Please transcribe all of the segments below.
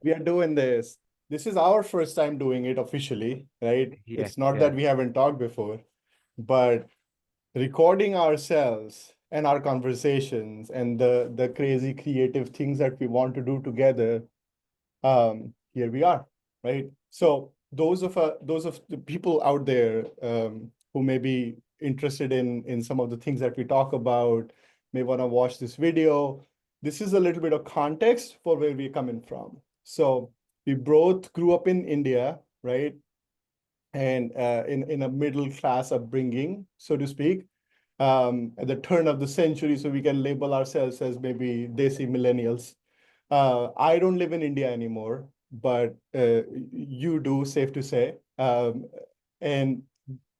we are doing this. This is our first time doing it officially, right? Yeah, It's not yeah. that we haven't talked before, but recording ourselves and our conversations and the crazy creative things that we want to do together, here we are, right? So those of the people out there who may be interested in some of the things that we talk about, may want to watch this video. This is a little bit of context for where we're coming from. So we both grew up in India, right? And in a middle class upbringing, so to speak, at the turn of the century, so we can label ourselves as maybe Desi Millenials. I don't live in India anymore, but you do, safe to say. And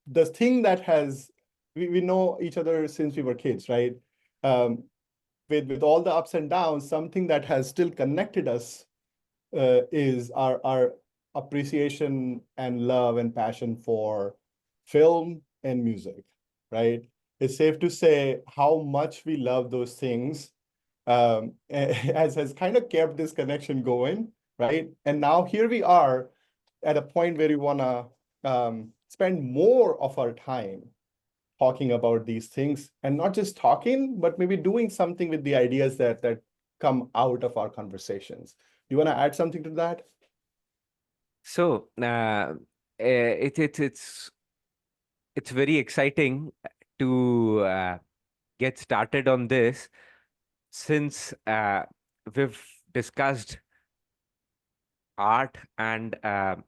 the thing that has, we know each other since we were kids, right? Um, with all the ups and downs, something that has still connected us is our appreciation and love and passion for film and music, right? It's safe to say how much we love those things has kind of kept this connection going, right? And now here we are at a point where we want to spend more of our time talking about these things, and not just talking, but maybe doing something with the ideas that come out of our conversations. Do you want to add something to that? So, it's very exciting to get started on this, since we've discussed art and our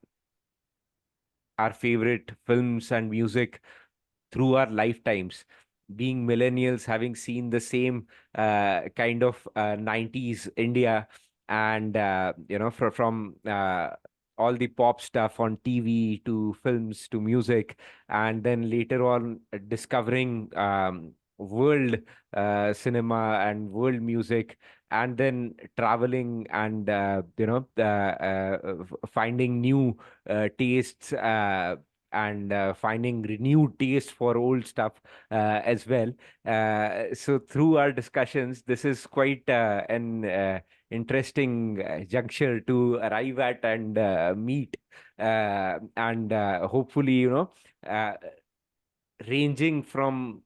favorite films and music through our lifetimes. Being millennials, having seen the same kind of 90s India, and from all the pop stuff on TV to films to music, and then later on discovering world cinema and world music, and then traveling and finding new tastes, and finding renewed taste for old stuff as well. So through our discussions, this is quite an interesting juncture to arrive at and meet, and hopefully, uh, ranging from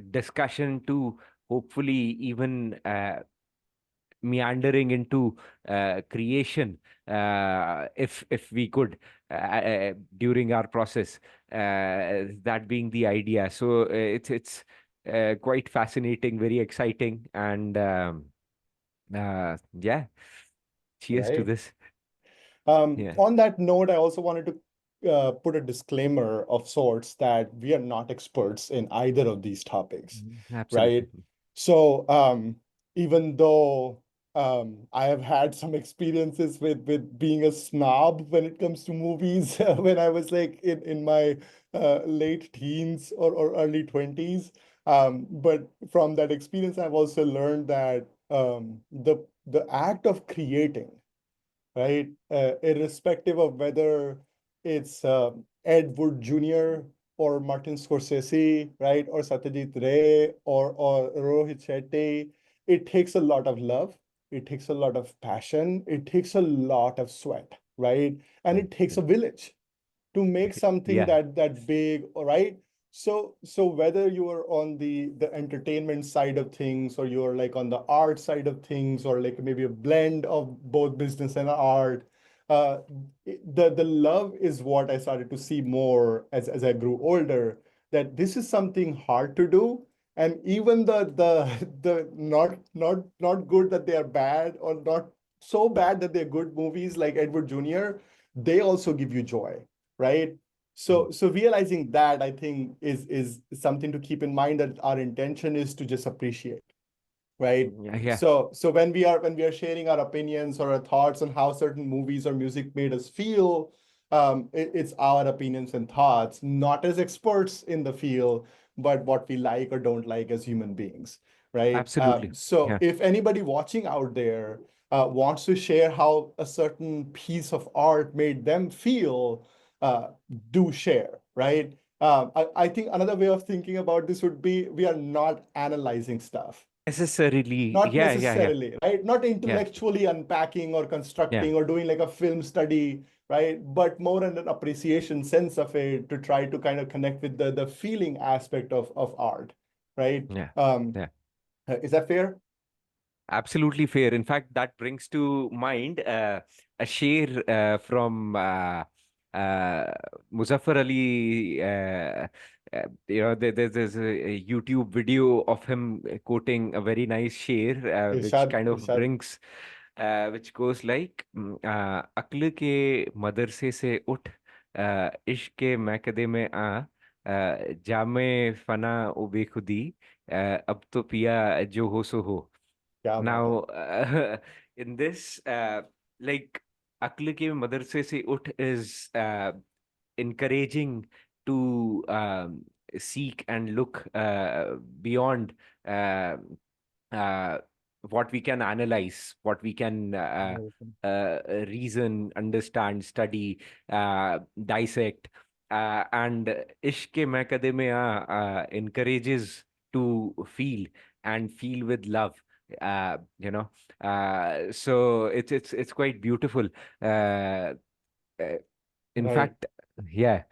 discussion to hopefully even meandering into creation, if we could, during our process, that being the idea. So it's quite fascinating, very exciting, and yeah, cheers to Right. this. Yeah. On that note, I also wanted to put a disclaimer of sorts that we are not experts in either of these topics, right? Absolutely. So even though I have had some experiences with being a snob when it comes to movies when I was like in my late teens or early 20s. But from that experience, I've also learned that the act of creating, right? Irrespective of whether it's Ed Wood Jr. or Martin Scorsese, right? Or Satyajit Ray or Rohit Shetty, it takes a lot of love. It takes a lot of passion. It takes a lot of sweat, right? And it takes a village to make something Yeah. that big, all right? So whether you are on the entertainment side of things, or you're like on the art side of things, or like maybe a blend of both business and art, uh, the love is what I started to see more as I grew older, that this is something hard to do. And even the not good that they are bad, or not so bad that they're good movies like Edward Jr., they also give you joy, right? Mm. So realizing that, I think, is something to keep in mind, that our intention is to just appreciate, right? Yeah. Yeah. So when we are sharing our opinions or our thoughts on how certain movies or music made us feel, it's our opinions and thoughts, not as experts in the field, but what we like or don't like as human beings, right? Absolutely. So Yeah. if anybody watching out there wants to share how a certain piece of art made them feel, uh, do share, right? I think another way of thinking about this would be, we are not analyzing stuff. necessarily. Not Yeah, yeah, yeah, necessarily, right? Not yeah, intellectually unpacking or yeah, constructing or doing like a film study, right? But more in an appreciation sense of it to try to kind of connect with the feeling aspect of art, right? yeah, Um, yeah. is that fair? Absolutely fair. In fact, that brings to mind a sher from uh, Muzaffar Ali. There's a YouTube video of him quoting a very nice sher, which Irshad, kind of Irshad. brings, which goes like, "अक्ल के मदरसे से उठ, इश्क के मैकदे में आ, जामे फना ओ बेखुदी, अब तो पिया जो हो सो हो." क्या बात है. Now, in this, like, Akl ke madrase se uth is encouraging to seek and look beyond uh, uh, what we can analyze, what we can reason, understand, study, dissect. And Ishq Maikade Mein encourages to feel with love. So it's quite beautiful. Uh, uh, in Right. fact, yeah.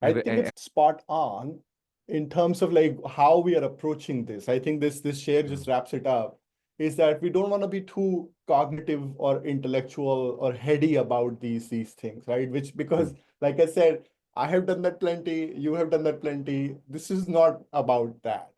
I think it's spot on in terms of like how we are approaching this. I think this share just Mm, wraps it up, is that we don't want to be too cognitive or intellectual or heady about these things, right? Which, because mm. like I said, I have done that plenty, you have done that plenty. This is not about that.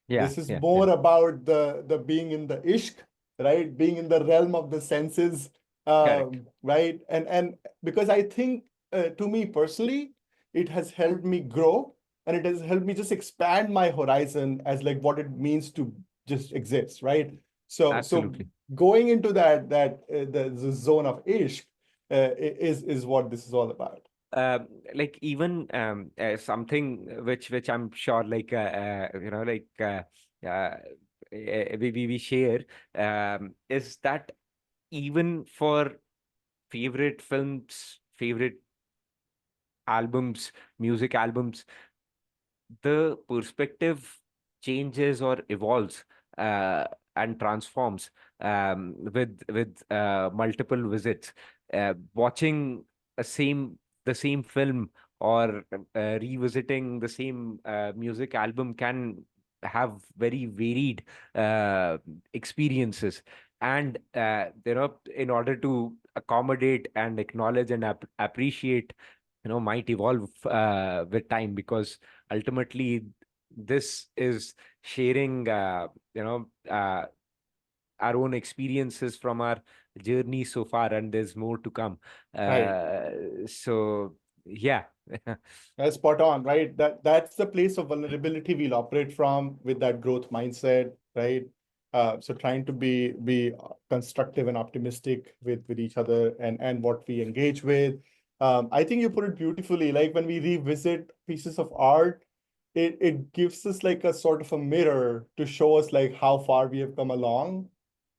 Yeah, This is yeah, yeah. more about the being in the ishq, right? Being in the realm of the senses, Correct. right? And because I think, to me personally, it has helped me grow, and it has helped me just expand my horizon as like what it means to just exist, right? So Absolutely. going into the zone of ishq is what this is all about. Like, even something which I'm sure, like, uh, we share, is that even for favorite films, favorite albums, music albums, the perspective changes or evolves uh, and transforms with multiple visits. Watching a same the same film, or revisiting the same music album, can have very varied experiences. And in order to accommodate and acknowledge and appreciate, might evolve with time, because ultimately this is sharing our own experiences from our journey so far, and there's more to come. Right. So yeah. That's spot on, right? That's the place of vulnerability we'll operate from with that growth mindset, right? So trying to be constructive and optimistic with each other and what we engage with. I think you put it beautifully. Like when we revisit pieces of art, it gives us like a sort of a mirror to show us like how far we have come along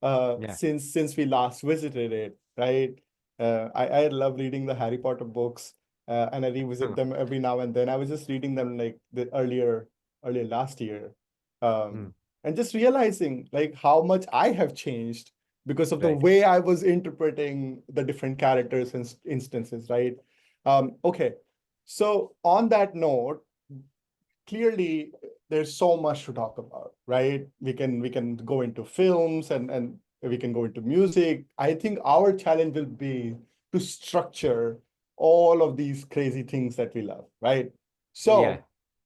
Yeah. since we last visited it, right? I love reading the Harry Potter books, and I revisit them every now and then. I was just reading them like earlier last year, Mm, and just realizing like how much I have changed because of the right. way I was interpreting the different characters and instances, right? Okay, so on that note, clearly there's so much to talk about, right? We can go into films and we can go into music. I think our challenge will be to structure all of these crazy things that we love, right? Yeah.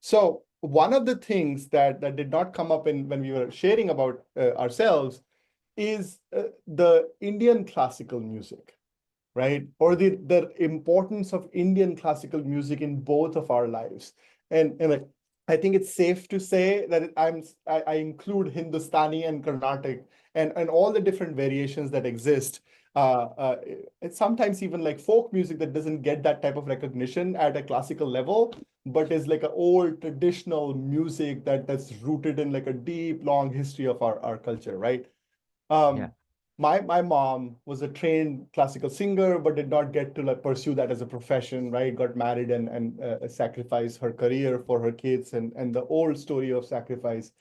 So one of the things that did not come up in when we were sharing about ourselves is the Indian classical music, right? Or the importance of Indian classical music in both of our lives. And I think it's safe to say that I include Hindustani and Carnatic and all the different variations that exist. It's sometimes even like folk music that doesn't get that type of recognition at a classical level, but is like an old traditional music that's rooted in like a deep, long history of our culture, right? Yeah. Um, my mom was a trained classical singer, but did not get to like pursue that as a profession, right? Got married and sacrificed her career for her kids and the old story of sacrifice.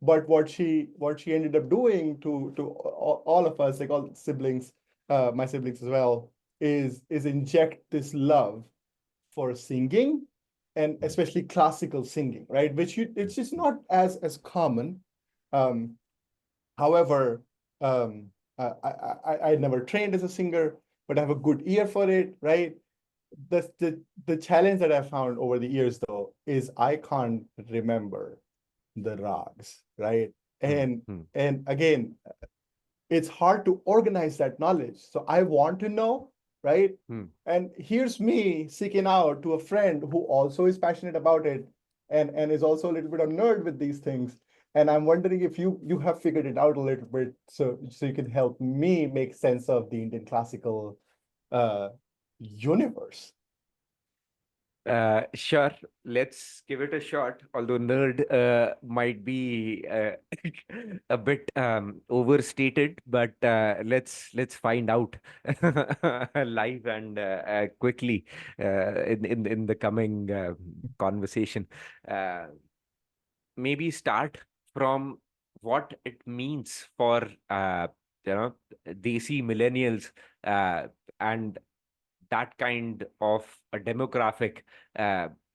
But what she ended up doing to all of us, like all siblings, my siblings as well, is inject this love for singing, and especially classical singing, right? Which it's just not as common. Um, However, I never trained as a singer, but I have a good ear for it, right? The challenge that I found over the years though is I can't remember the rags, right? Hmm. And Hmm. and again, it's hard to organize that knowledge. So I want to know, right? Hmm. And here's me seeking out to a friend who also is passionate about it, and is also a little bit of nerd with these things. And I'm wondering if you have figured it out a little bit, so you can help me make sense of the Indian classical uh, universe. Sure, let's give it a shot. Although nerd might be a bit overstated, but let's find out live and quickly in the coming conversation. Uh, Maybe start from what it means for you know Desi millennials and that kind of a demographic.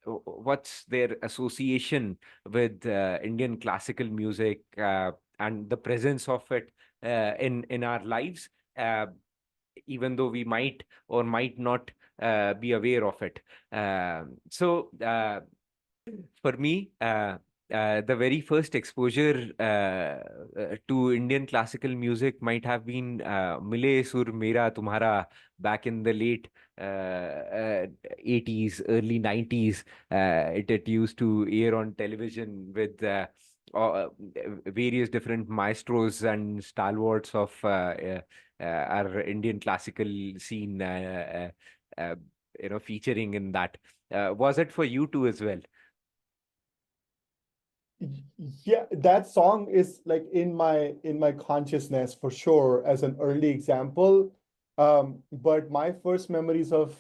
What's their association with Indian classical music and the presence of it in our lives, uh, even though we might or might not be aware of it. For me, the very first exposure to Indian classical music might have been Mile Sur Mera Tumhara back in the late 80s, early 90s. It used to air on television with various different maestros and stalwarts of our Indian classical scene, featuring in that. Was it for you too as well? Yeah, that song is like in my consciousness for sure as an early example. But my first memories of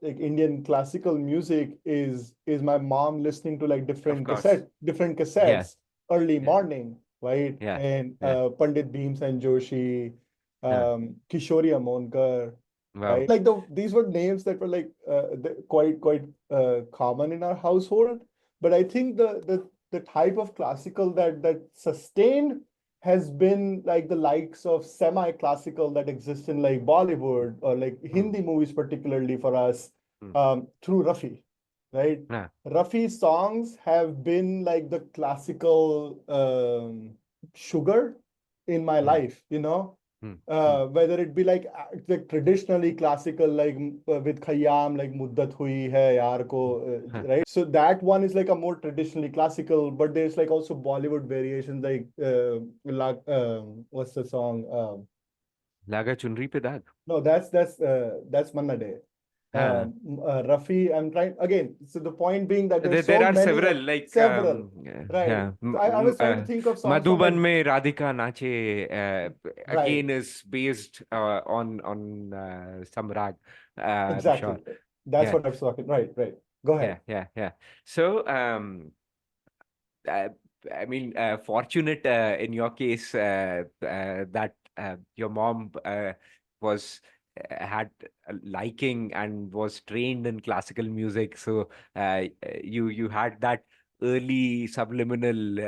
like Indian classical music is my mom listening to like Of course. different Yeah, cassettes early yeah, morning, right? yeah, And yeah. Pandit Bhimsen Joshi, Huh. Kishori Amonkar, Wow. right? Like these were names that were like quite common in our household. But I think the type of classical that sustained has been like the likes of semi-classical that exist in like Bollywood or like Hmm. Hindi movies, particularly for us, Hmm. through Rafi, right? Huh. Rafi's songs have been like the classical sugar in my Hmm. life, Hmm. Hmm. whether it be like traditionally classical, like with Khayyam, like Muddat Hui Hai Yaar Hmm. Ko, Huh. right? So that one is like a more traditionally classical, but there's like also Bollywood variations, like what's the song? Laga chunri pe daag. No, that's Manna Day. Huh. Rafi, I'm trying again. So the point being that there's There so are many several of like several, right? yeah, So I was trying to think of songs from Madhuban like mein Radhika Nache right, again is based on some rag. I'm exactly. sure. That's Yeah, what I was talking. Right, right. Go ahead. yeah. So uh, I mean, fortunate in your case that your mom was had a liking and was trained in classical music. So you had that early subliminal,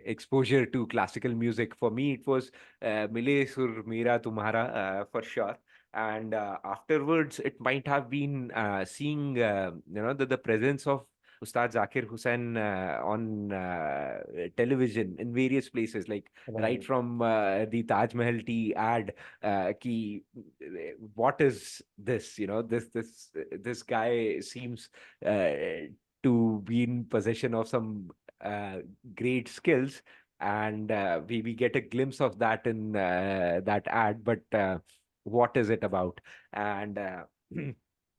exposure to classical music. For me, it was Mile Sur Mera Tumhara for sure. And afterwards, it might have been seeing the presence of Ustad Zakir Hussain on television in various places, like right Right. from the Taj Mahal tea ad, what is this? This guy seems to be in possession of some uh, great skills, and we get a glimpse of that in that ad. But what is it about? And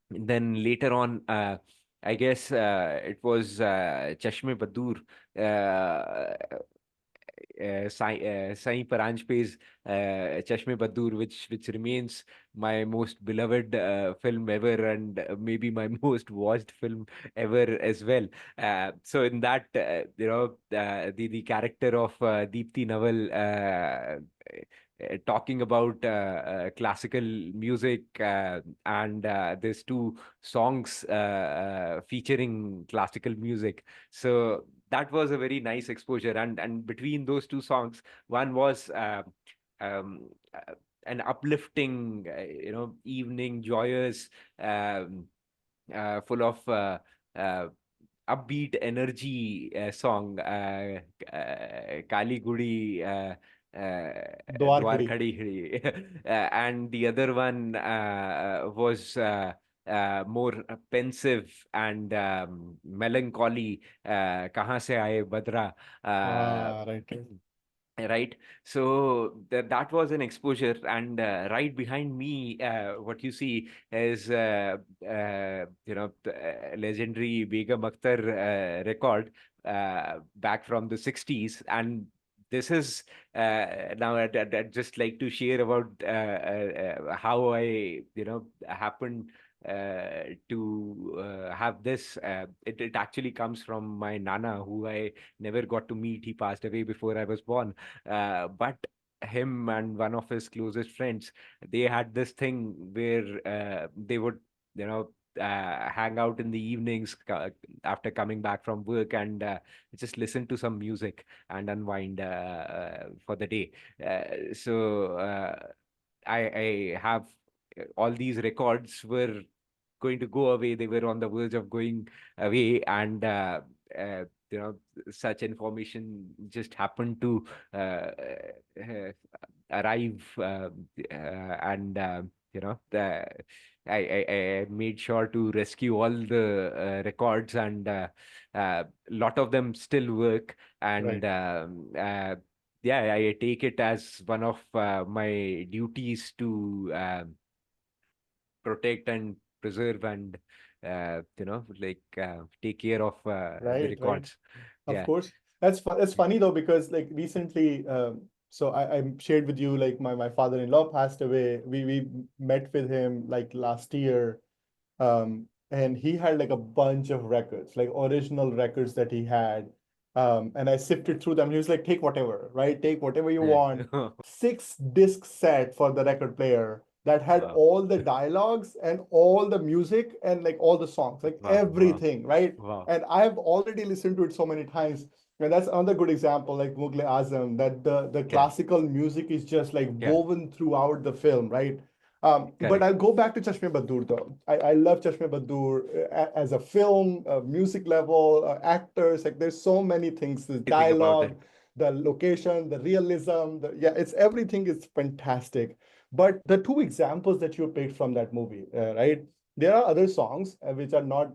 then later on, I guess it was Chashme-Buddoor, Sai Paranjpe's Chashme-e-Buddoor, which remains my most beloved film ever, and maybe my most watched film ever as well. So in that, the character of Deepti Naval talking about classical music, and there's two songs featuring classical music. So that was a very nice exposure, and between those two songs, one was um, uh, an uplifting, evening, joyous, um, full of uh, upbeat energy song, Kali Gudi, Dwar Dwar Khadi. Khadi Khadi. And the other one was more pensive and melancholy, Kahan Se Aaye Badra. Uh, Ah, right, right. right, so that was an exposure, and right behind me, what you see is legendary Begum Akhtar record back from the 60s. And this is now I'd just like to share about how I happened to have this. It actually comes from my nana, who I never got to meet. He passed away before I was born. But him and one of his closest friends, they had this thing where they would, you know, hang out in the evenings after coming back from work, and just listen to some music and unwind for the day. I have all these records were going to go away. They were on the verge of going away, and uh, you know, such information just happened to uh, arrive, and I made sure to rescue all the records, and lot of them still work, and Right. yeah, I take it as one of my duties to protect and preserve and take care of the Right, right. records. Of Yeah. course. That's funny though, because like recently, so I shared with you like my father-in-law passed away. We met with him like last year, and he had like a bunch of records, like original records that he had. And I sifted through them. He was like, take whatever, right? Take whatever you Yeah. want. 6 disc set for the record player that had Wow. all the dialogues and all the music and like all the songs, like Wow. Wow. everything, right? Wow. And I've already listened to it so many times. And that's another good example, like Mughal Azam, that the Yeah. classical music is just like Yeah. woven throughout the film, right? But Correct. I'll go back to Chashme-e-Buddoor though. I love Chashme-e-Buddoor as a film, music level, actors. Like there's so many things. The Everything about it. dialogue, the location, the realism. Yeah, it's everything is fantastic. But the two examples that you picked from that movie, right? There are other songs which are not.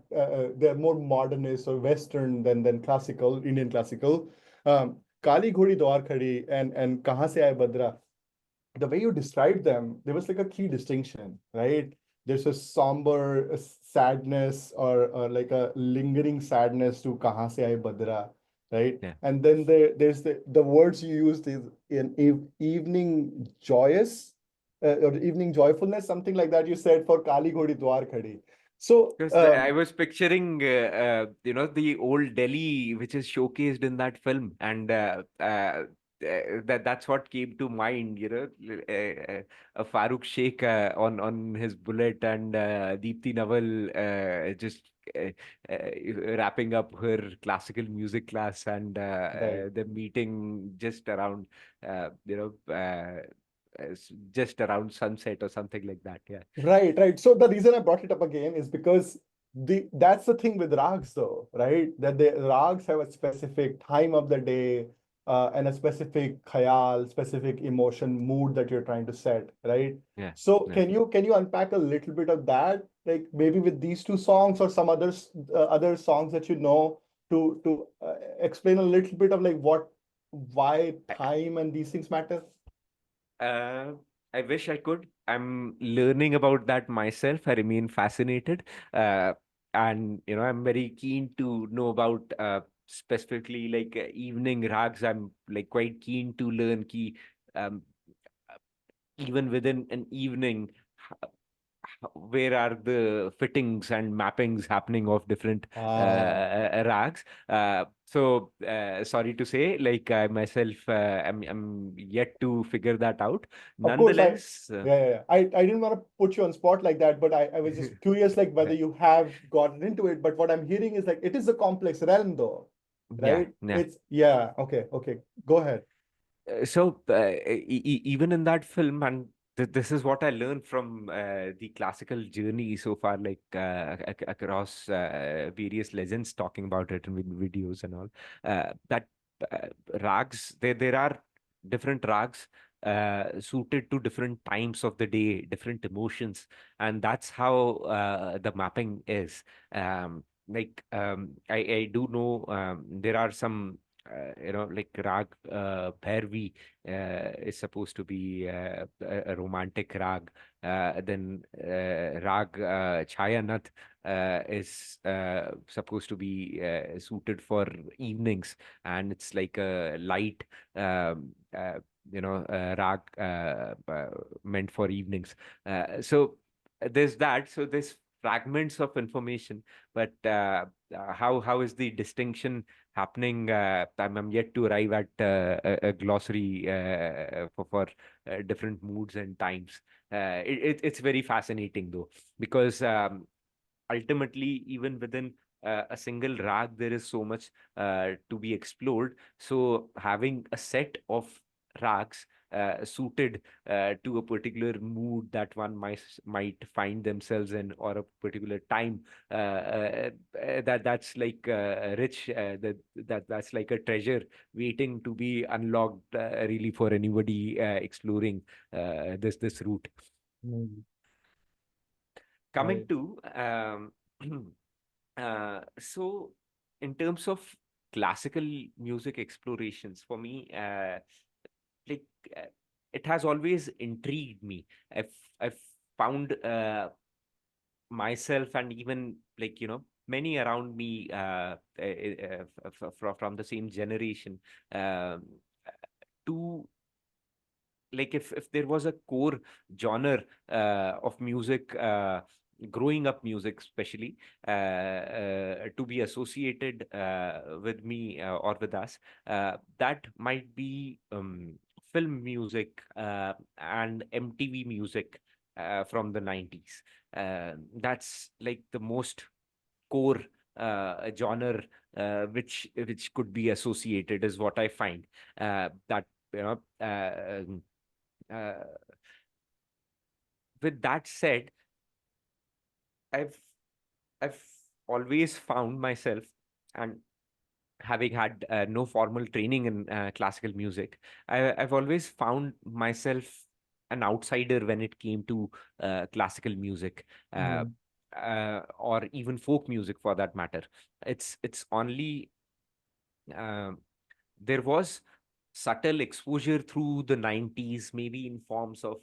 They're more modernist or Western than classical, Indian classical. Kali Ghodi Dwar Khadi and Kahan Se Aaye Badra, the way you described them, there was like a key distinction, right? There's a somber sadness or like a lingering sadness to Kahan Se Aaye Badra, right? Yeah. And then there's the words you used is in evening joyous or evening joyfulness, something like that. You said for Kali Ghodi Dwar Khadi. So Because I was picturing, the old Delhi, which is showcased in that film, and that's what came to mind. Farooq Sheikh on his bullet, and Deepti Naval just uh, wrapping up her classical music class, and right. the meeting just around, just around sunset or something like that. Yeah. Right, right. So the reason I brought it up again is because that's the thing with rags though, right? That the rags have a specific time of the day and a specific khayal, specific emotion, mood that you're trying to set, right? Yeah. So Yeah. can you unpack a little bit of that, like maybe with these two songs or some others other songs that you know to explain a little bit of like why time and these things matter? Uh, I wish I could. I'm learning about that myself. I remain fascinated. And I'm very keen to know about specifically like evening rags, I'm like quite keen to learn ki um, even within an evening, where are the fittings and mappings happening of different Ah, rags. Sorry to say, like I myself, I'm yet to figure that out. of course, Nonetheless, I didn't want to put you on spot like that, but I was just curious, like whether you have gotten into it. But what I'm hearing is like it is a complex realm, though, yeah, right? yeah. It's yeah. Okay. Go ahead. Even in that film, and this is what I learned from the classical journey so far, like across various legends talking about it in videos and all, that uh, rags, there are different rags suited to different times of the day, different emotions, and that's how the mapping is. I do know there are some like Raag Bhairavi is supposed to be a romantic rag. Then Raag Chayanath is supposed to be suited for evenings, and it's like a light, um, uh, rag meant for evenings. There's that. So there's fragments of information, but how is the distinction happening? I'm yet to arrive at a glossary for different moods and times. It's very fascinating though, because ultimately, even within a single rag, there is so much to be explored. So having a set of rags suited to a particular mood that one might find themselves in, or a particular time, that's like rich. That's like a treasure waiting to be unlocked, really, for anybody exploring this route. Mm, Coming right. to so in terms of classical music explorations, for me, like uh, it has always intrigued me. I've found myself, and even like many around me from the same generation, um, to like, if there was a core genre of music, growing up music especially, to be associated with me, or with us, that might be film music and MTV music from the 90s. That's like the most core genre which could be associated, is what I find. That you know uh, with that said, I've I've always found myself, and having had no formal training in classical music, I've always found myself an outsider when it came to classical music, Mm, or even folk music for that matter. It's only um there was subtle exposure through the 90s, maybe in forms of,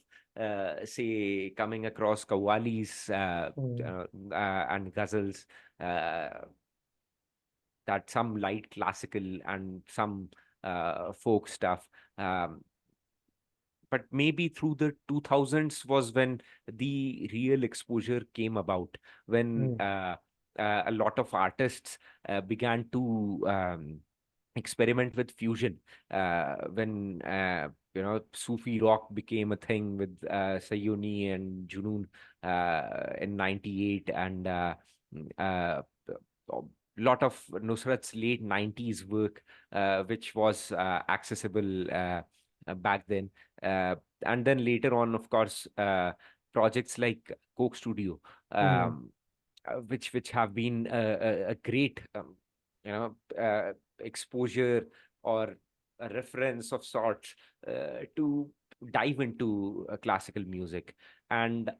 say, coming across qawwalis mm, and ghazals, uh, that some light classical and some folk stuff. Um, but maybe through the 2000s was when the real exposure came about, when mm, a lot of artists began to experiment with fusion, when Sufi rock became a thing with Sayuni and Junoon in 98, and a lot of Nusrat's late 90s work, which was accessible back then. And then later on, of course, projects like Coke Studio, mm, which have been a great you know exposure, or a reference of sorts, to dive into classical music. And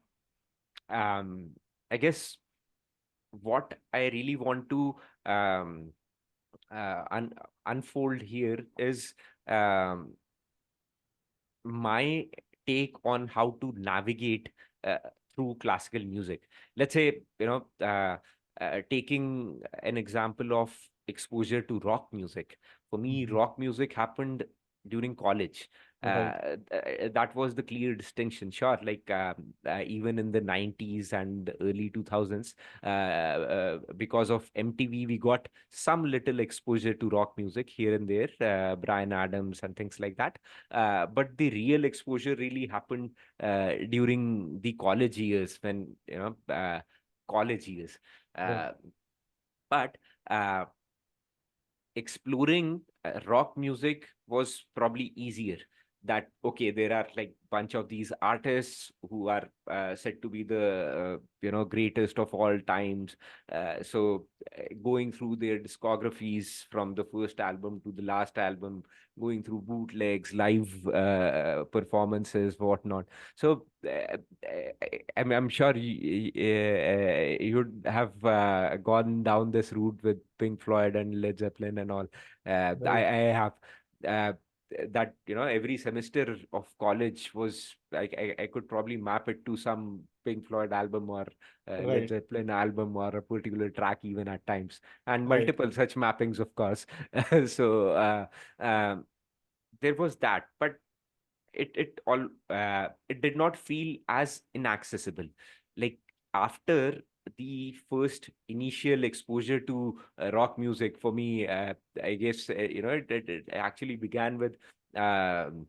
um, I guess what I really want to um, unfold here is um, my take on how to navigate uh, through classical music. Let's say, taking an example of exposure to rock music. For me, Mhm. rock music happened during college. Right, That was the clear distinction. Sure, like even in the 90s and early 2000s, because of MTV, we got some little exposure to rock music here and there, Brian Adams and things like that. But the real exposure really happened during the college years, when, college years. right, Uh, but uh, exploring rock music was probably easier. That, okay, there are like bunch of these artists who are said to be the greatest of all times. So going through their discographies from the first album to the last album, going through bootlegs, live performances, whatnot. So I'm sure you'd have gone down this route with Pink Floyd and Led Zeppelin and all. right, I have uh, that, every semester of college was like, I could probably map it to some Pink Floyd album or Led right, Zeppelin album or a particular track even at times, and right, multiple such mappings, of course. So um, there was that, but it did not feel as inaccessible. Like, after the first initial exposure to rock music for me, I guess, it actually began with um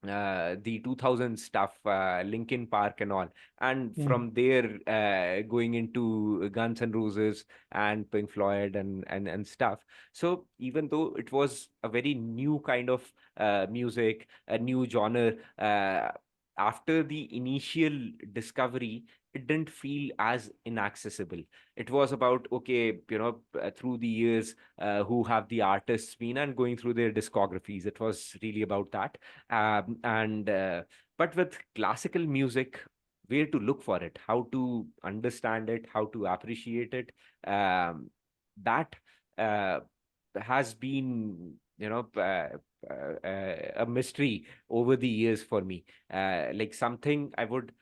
the 2000 stuff, Linkin Park and all. And mm, from there, going into Guns N' Roses and Pink Floyd and stuff. So even though it was a very new kind of music, a new genre, after the initial discovery, it didn't feel as inaccessible. It was about, okay, through the years, who have the artists been, and going through their discographies. It was really about that. And But with classical music, where to look for it, how to understand it, how to appreciate it, that uh, has been, a mystery over the years for me. Like, something I would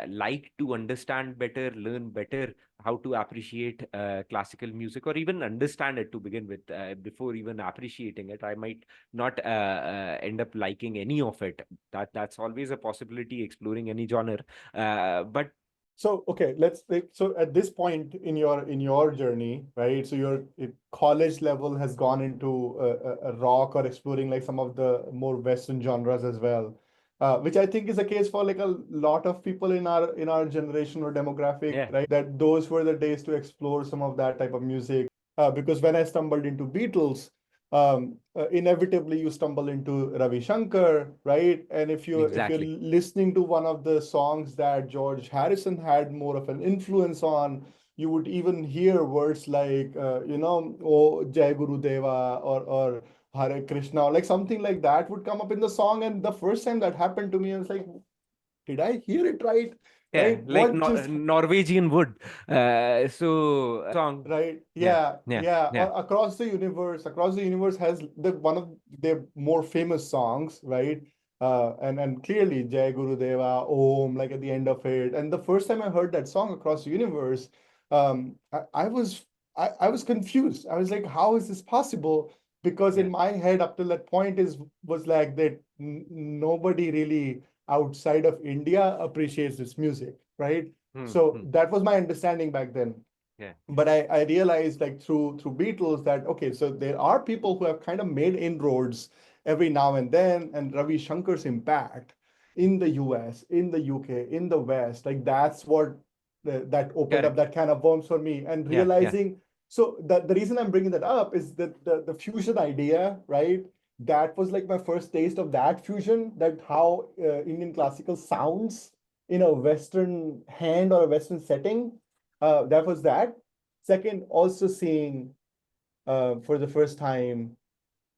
like to understand better, learn better how to appreciate classical music, or even understand it to begin with. Before even appreciating it, I might not end up liking any of it. That's always a possibility, exploring any genre. But So, okay, let's take, so at this point in your journey, right? So your college level has gone into a rock or exploring like some of the more Western genres as well, which I think is a case for like a lot of people in our generation or demographic, yeah, right? That those were the days to explore some of that type of music. Because when I stumbled into Beatles, inevitably you stumble into Ravi Shankar, right? And if you're exactly. listening to one of the songs that George Harrison had more of an influence on, you would even hear words like oh Jai Guru Deva or Hare Krishna, or like something like that would come up in the song. And the first time that happened to me, I was like, did I hear it right? Yeah, Right? like What just Norwegian wood. Song. right? Yeah, Yeah, yeah, yeah. yeah, Across the universe has the one of their more famous songs, right? And clearly Jai Guru Deva, Om, like at the end of it. And the first time I heard that song, Across the Universe, I was I was confused. I was like, how is this possible? Because yeah. in my head, up till that point, is was like that nobody really outside of India appreciates this music, right? Hmm, So hmm, that was my understanding back then. yeah, But I realized like through Beatles that okay, so there are people who have kind of made inroads every now and then, and Ravi Shankar's impact in the US, in the UK, in the West, like that's what that opened up correct. that kind of worms for me. And Yeah, yeah, realizing, so the reason I'm bringing that up is that the fusion idea, right? That was like my first taste of that fusion, that how Indian classical sounds in a Western hand or a Western setting. That was that. Second, also seeing for the first time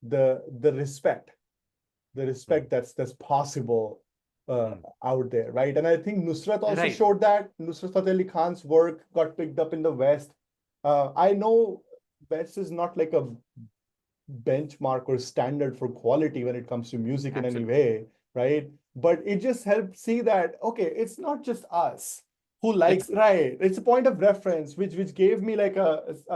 the the hmm, respect that's possible hmm. out there, right? And I think Nusrat also Right. showed that. Nusrat Fateh Ali Khan's work got picked up in the West. I know West is not like a benchmark or standard for quality when it comes to music in any Absolutely. way, right? But it just helped see that, okay, it's not just us who likes, right, it's a point of reference which gave me like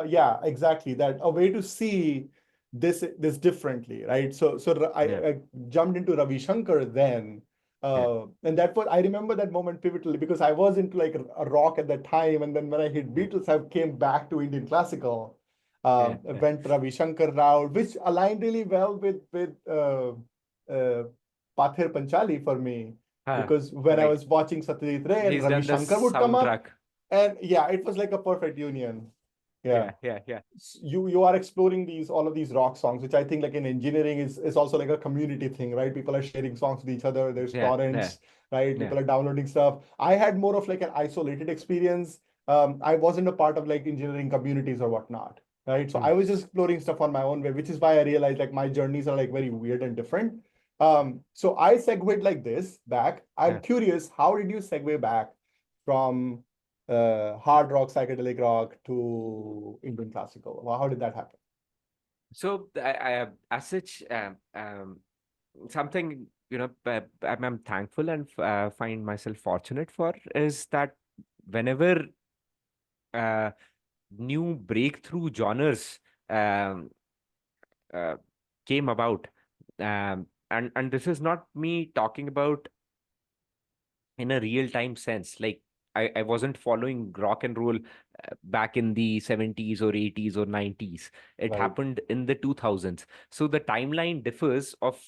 yeah, exactly, that a way to see this differently, right? So Yeah, I jumped into Ravi Shankar then, yeah, and that was, I remember that moment pivotally because I was into like a rock at that time, and then when I hit yeah, Beatles, I came back to Indian classical. yeah, yeah. Went Ravi Shankar route, which aligned really well with uh, Pathir Panchali for me, Huh, because when I right. was watching Satyajit Ray and He's Ravi done the Shankar would come up, soundtrack. and yeah, it was like a perfect union. Yeah. Yeah, yeah, yeah, You are exploring these, all of these rock songs, which I think like in engineering is also like a community thing, right? People are sharing songs with each other. There's yeah, yeah, torrents, right? yeah. People are downloading stuff. I had more of like an isolated experience. I wasn't a part of like engineering communities or whatnot, right? So Hmm. I was just exploring stuff on my own way, which is why I realized like my journeys are like very weird and different. So I segued like this back. I'm Yeah. curious, how did you segue back from hard rock, psychedelic rock to Indian classical? Well, how did that happen? So, as such, something, I'm thankful and find myself fortunate for is that whenever uh, new breakthrough genres um, uh, came about, and this is not me talking about in a real time sense. Like I wasn't following rock and roll back in the 70s or 80s or 90s. It Right. happened in the 2000s. So the timeline differs of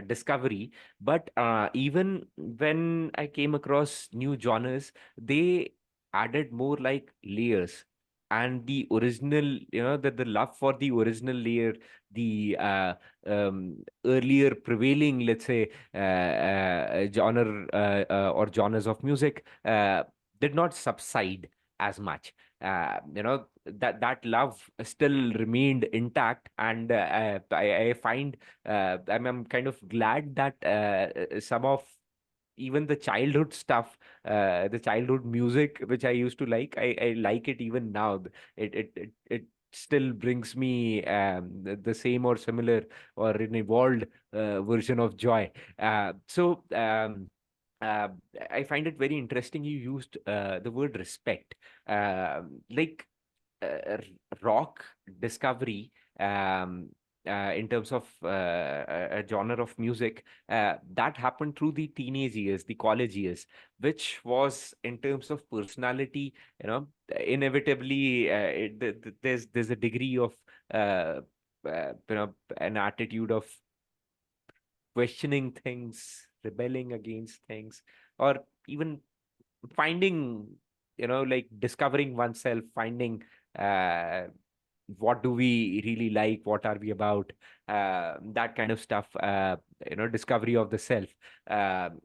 discovery. But even when I came across new genres, they added more like layers. And the original, the love for the original layer, the earlier prevailing, let's say, genre or genres of music did not subside as much. That love still remained intact, and I find I'm kind of glad that some of even the childhood stuff, the childhood music which I used to like, I like it even now. It still brings me the same or similar or an evolved version of joy. Uh, I find it very interesting you used the word respect. Like uh, rock discovery, in terms of a genre of music that happened through the teenage years, the college years, which was in terms of personality, inevitably there's a degree of an attitude of questioning things, rebelling against things, or even finding, like discovering oneself, finding uh, what do we really like, what are we about, that kind of stuff, discovery of the self. Um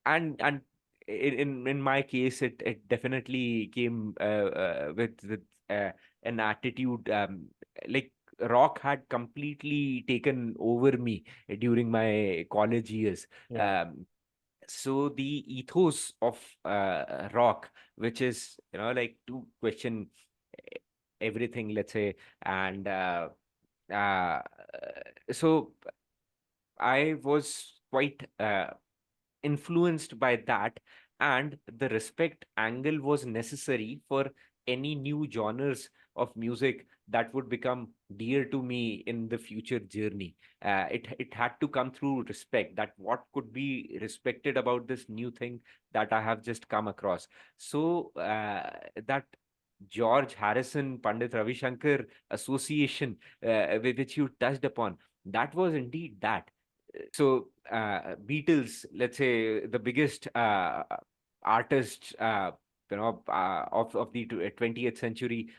and in my case, it definitely came with an attitude, like rock had completely taken over me during my college years. Yeah. So the ethos of rock, which is, like to question e- everything, let's say, and uh, so I was quite influenced by that, and the respect angle was necessary for any new genres of music that would become dear to me in the future journey. It had to come through respect, that what could be respected about this new thing that I have just come across. So that George Harrison Pandit Ravi Shankar association, with which you touched upon, that was indeed that. So Beatles, let's say, the biggest artists, of the 20th century,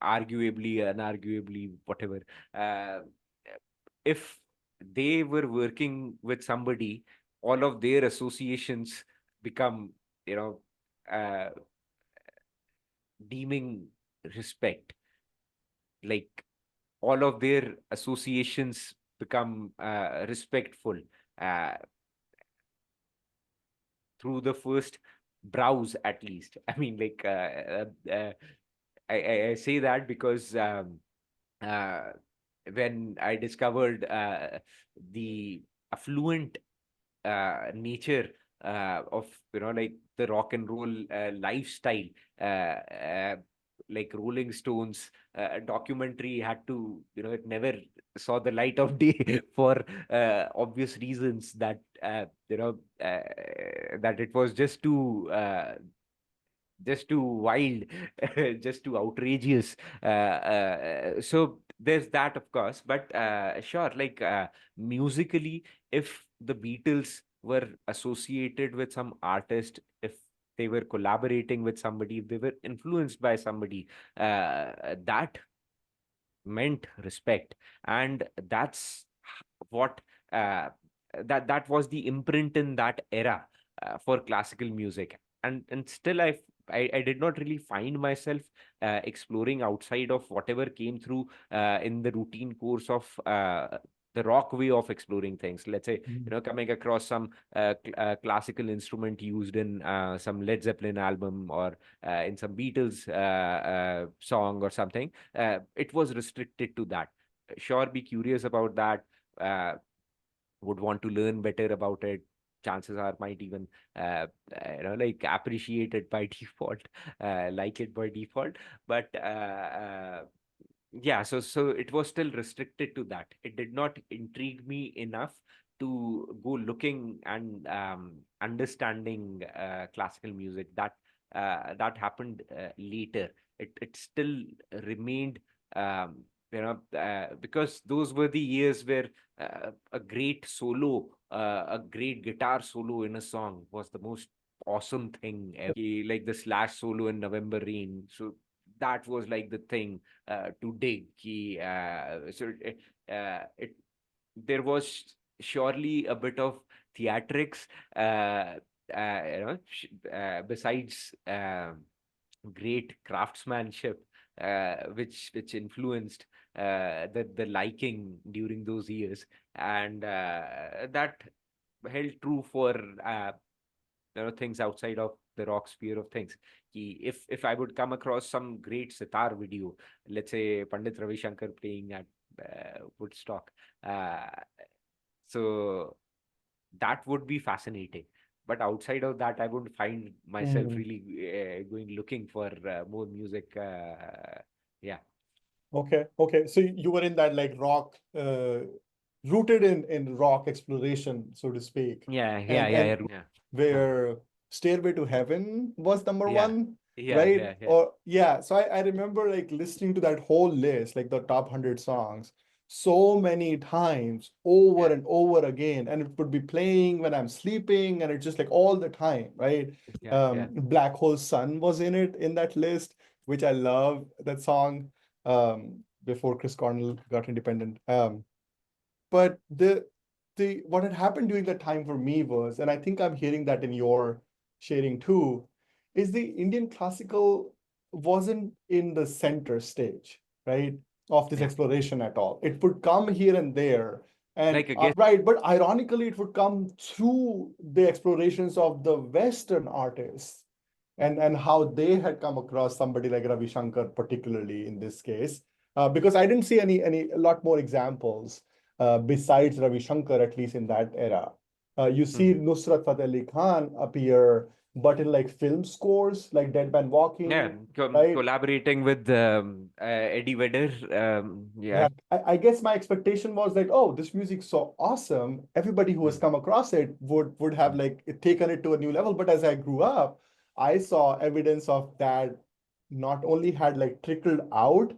arguably, unarguably, whatever. Uh, if they were working with somebody, all of their associations become, you know, uh, deeming respect. Like all of their associations become respectful uh, through the first browse, at least. I mean, like, I say that because uh, when I discovered the affluent nature of like the rock and roll lifestyle. Uh, uh, like Rolling Stones documentary had to, it never saw the light of day for obvious reasons, that that it was just too wild, just too outrageous. So there's that, of course. But sure, like musically, if the Beatles were associated with some artist, if they were collaborating with somebody, if they were influenced by somebody, that meant respect. And that's what that was the imprint in that era for classical music. And still I did not really find myself exploring outside of whatever came through in the routine course of the rock way of exploring things. Let's say, coming across some classical instrument used in some Led Zeppelin album, or in some Beatles song or something. It was restricted to that. Sure, be curious about that. Uh, would want to learn better about it. Chances are might even like appreciate it by default, like it by default. But yeah, so it was still restricted to that. It did not intrigue me enough to go looking and understanding classical music. That happened later. It still remained, because those were the years where a great solo, a great guitar solo in a song was the most awesome thing ever. Like the Slash solo in November Rain. So that was like the thing to dig. It there was surely a bit of theatrics, besides great craftsmanship, which influenced the liking during those years. And that held true for things outside of the rock sphere of things. If I would come across some great sitar video, let's say Pandit Ravi Shankar playing at Woodstock, uh, so that would be fascinating. But outside of that, I wouldn't find myself Mm. really going looking for more music. Yeah, Okay. So you were in that like rock, rooted in rock exploration, so to speak, yeah, yeah, and yeah, and yeah, where Stairway to Heaven was number yeah, one, yeah, right? yeah, yeah, Or yeah, so I remember like listening to that whole list, like the top 100 songs, so many times over yeah, and over again, and it would be playing when I'm sleeping, and it's just like all the time, right? yeah, yeah, Black Hole Sun was in it in that list, which I love that song, before Chris Cornell got independent. But the what had happened during that time for me was, and I think I'm hearing that in your sharing too, is the Indian classical wasn't in the center stage, right, of this yeah. exploration at all. It would come here and there, and Like I guess, right, but ironically, it would come through the explorations of the Western artists, and how they had come across somebody like Ravi Shankar, particularly in this case, because I didn't see any a lot more examples besides Ravi Shankar, at least in that era. You see mhm. Nusrat Fateh Ali Khan appear, but in like film scores, like Dead Man Yeah, Walking, right? collaborating with Eddie Vedder. Yeah, Yeah. I guess my expectation was like, oh, this music's so awesome. Everybody who has Mm, come across it would have mm, like taken it to a new level. But as I grew up, I saw evidence of that not only had like trickled out,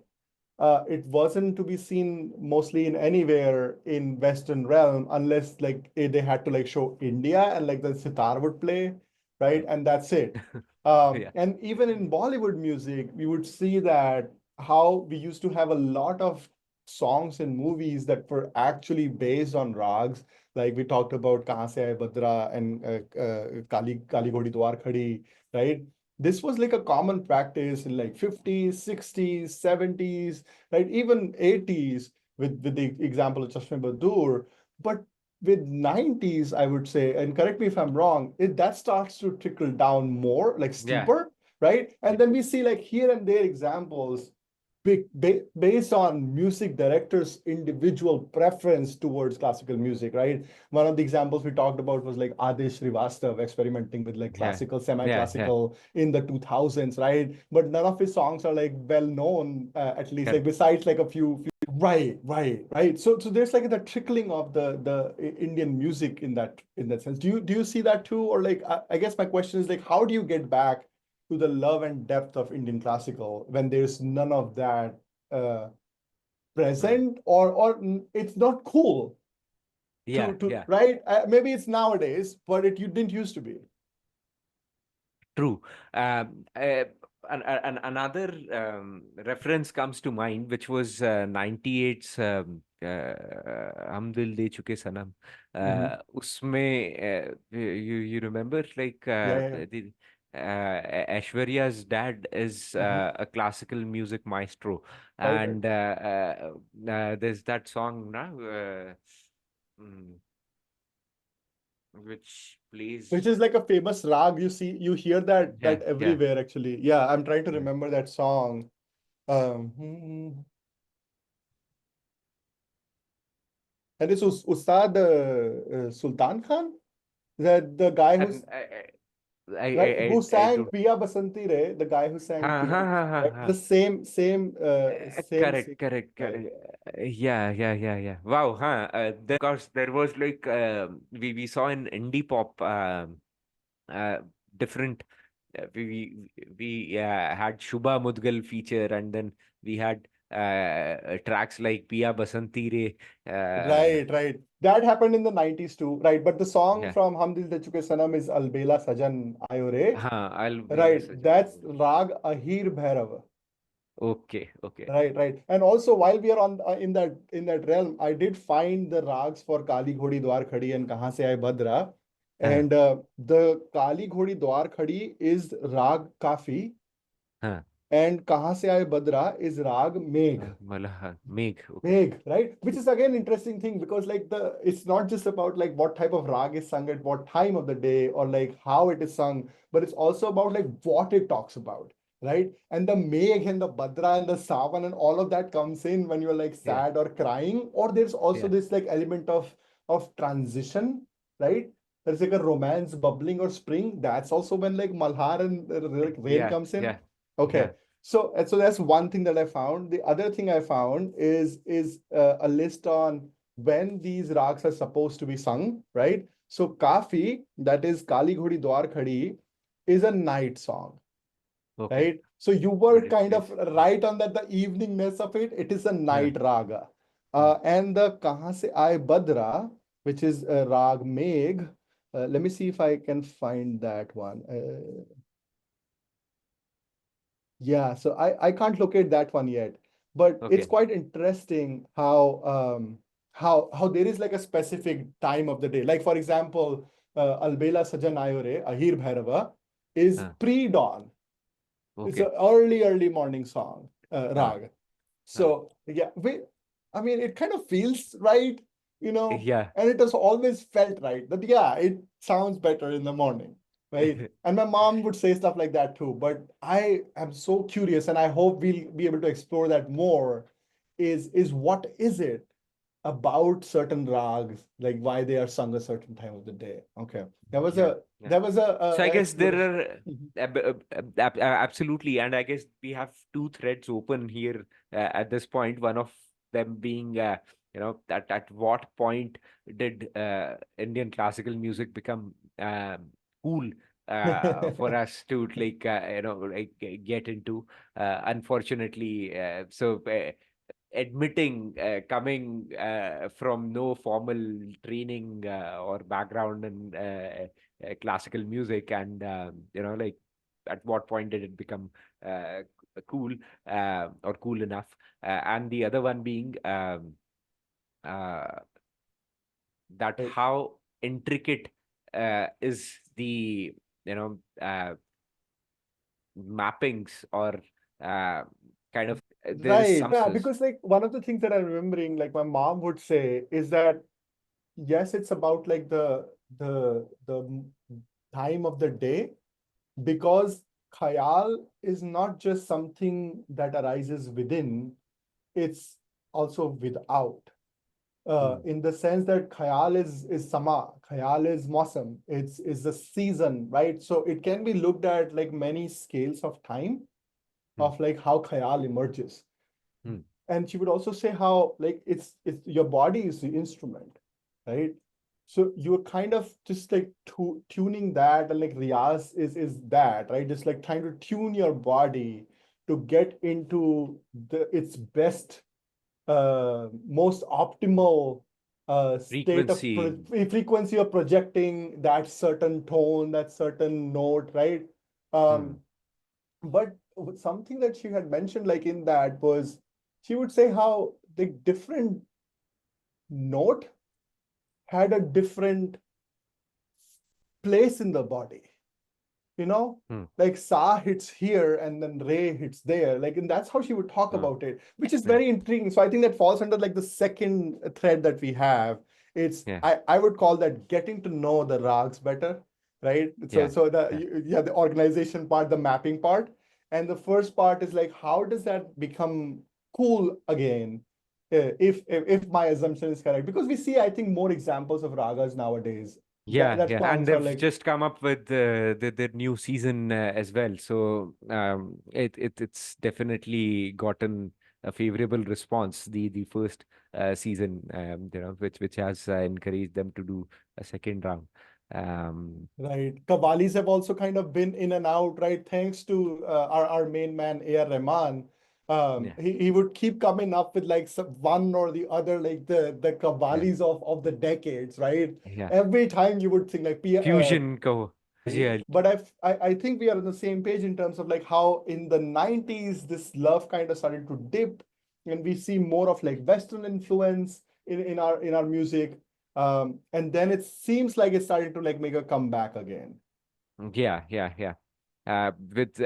it wasn't to be seen mostly in anywhere in Western realm unless like they had to like show India and like the sitar would play, right? mm. And that's it. Yeah. And even in Bollywood music, we would see that how we used to have a lot of songs and movies that were actually based on rags. Like we talked about Kahan Se Aaye Badra and Kali Ghodi Dwar Khadi, right? This was like a common practice in like 50s, 60s, 70s, right? Even 80s with the example of Chashm-e-Buddoor. But with 90s, I would say, and correct me if I'm wrong, that starts to trickle down more, like Yeah. steeper, right? Yeah. And then we see like here and there examples, based on music directors' individual preference towards classical music, right? One of the examples we talked about was like Adesh Srivastav experimenting with like Yeah. classical, Yeah. Yeah. semi-classical in the 2000s, right? But none of his songs are like well known, at least like Correct. besides like a few. Right. So there's like the trickling of the Indian music in that sense. Do you see that too, or like I guess my question is like, how do you get back to the love and depth of Indian classical when there's none of that uh, Hmm. present, or it's not cool Yeah. to Yeah. right? Maybe it's nowadays, but it you didn't used to be. True. And another reference comes to mind, which was 98's Hum Dil De Chuke Sanam. Mhm. Usme, you remember, like, Yeah. Aishwarya's dad is Mhm. a classical music maestro, Right. and there's that song now, mm, which Which plays. is like a famous rag. You hear that Yeah, yeah. everywhere actually. Yeah, I'm trying to Yeah. remember that song. Um, and it's Ustad Sultan Khan, that the guy who's And right, who I sang don't. Piya Basanti Re, the guy who sang Ha, Piya ha, ha, Basanti, ha, right? The ha. same Correct, singer, correct, right? correct. Yeah, yeah, yeah, yeah. Wow, huh? Of course, there was like we saw in indie pop uh, different. We had Shubha Mudgal feature, and then we had tracks like Piya Basanti Re. Right. That happened in the 90s too, right? But the song Yeah, from Hum Dil De Chuke Sanam is Albela Sajan Ayo Re, I'll be right? such an. That's Rag Ahir Bhairav. Okay, okay. Right. And also, while we are on in that realm, I did find the rags for Kali Ghodi Dwar Khadi and Kahan Se Aaye Badra, Huh, and the Kali Ghodi Dwar Khadi is Rag Kafi, huh. and Kahan Se Aaye Badra is Rag Megh. Malhar, Meg. Okay. Vague, right? Which is again interesting thing because like it's not just about like what type of rag is sung at what time of the day or like how it is sung, but it's also about like what it talks about, right? And the Megh and the Badra and the Savan and all of that comes in when you're like Yeah, sad or crying, or there's also yeah, this like element of transition, right? There's like a romance bubbling or spring. That's also when like Malhar and like rain yeah, comes in. yeah, Okay, yeah. so that's one thing that I found. The other thing I found is a list on when these rags are supposed to be sung, right? So Kafi, that is Kali Ghodi Dwar Khadi, is a night song, Okay. right? So you were But it kind of plays. right on that, the eveningness of it. It is a Huh, night raga. hmm, And the Kahan Se Aaye Badra, which is Rag Megh. Let me see if I can find that one. Yeah, so I can't locate that one yet, but it's okay. quite interesting how there is like a specific time of the day. Like for example, Albela Sajan Ayore, Ahir Bhairava, is Huh, pre-dawn. It's okay. an early morning song, Huh, rag. huh. So yeah, I mean, it kind of feels right, Yeah. and it has always felt right that yeah, it sounds better in the morning, right? And my mom would say stuff like that too. But I am so curious, and I hope we'll be able to explore that more. Is what is it about certain rags, like why they are sung a certain time of the day? Okay, there was Yeah, a yeah. there was So I a guess there exploration. are absolutely, and I guess we have two threads open here at this point. One of them being, that at what point did Indian classical music become cool for us to like get into? Unfortunately, admitting coming from no formal training or background in classical music, and like at what point did it become cool or cool enough, and the other one being uh, that Right. how intricate is the you know mappings or uh, kind of there is Right. some Yeah, because like one of the things that I'm remembering, like my mom would say, is that yes, it's about like the time of the day because khayal is not just something that arises within, it's also without. Hmm. In the sense that khayal is sama, khayal is mausam, it's the season, right? So it can be looked at like many scales of time Hmm. of like how khayal emerges. Hmm. And she would also say how like it's your body is the instrument, right? So you're kind of just like tuning that, and like riyaz is that, right? Just like trying to tune your body to get into its best, most optimal state of Frequency. frequency of projecting that certain tone, that certain note, right? Hmm. um but something that she had mentioned like in that was, she would say how the different note had a different place in the body, you know, Hmm. like sa hits here and then re hits there, like, and that's how she would talk Uh, about it, which is yeah. very intriguing. So I think that falls under like the second thread that we have. It's Yeah. I would call that getting to know the rags better, right? So Yeah. so the Yeah. yeah, the organization part, the mapping part, and the first part is like how does that become cool again, if my assumption is correct, because we see I think more examples of ragas nowadays Yeah, that yeah, and songs are they've like, just come up with the new season as well. So it's definitely gotten a favorable response. The first season, which has encouraged them to do a second round. Um, right. Qawwalis have also kind of been in and out, right? Thanks to our main man, A.R. Rahman. yeah, He would keep coming up with like some, one or the other, like the yeah, Qawwalis of the decades, right? yeah. Every time you would think like, Fusion cover. but I think we are on the same page in terms of like how in the 90s this love kind of started to dip, and we see more of like Western influence in our music. And then it seems like it's starting to like make a comeback again. Yeah, yeah, yeah. With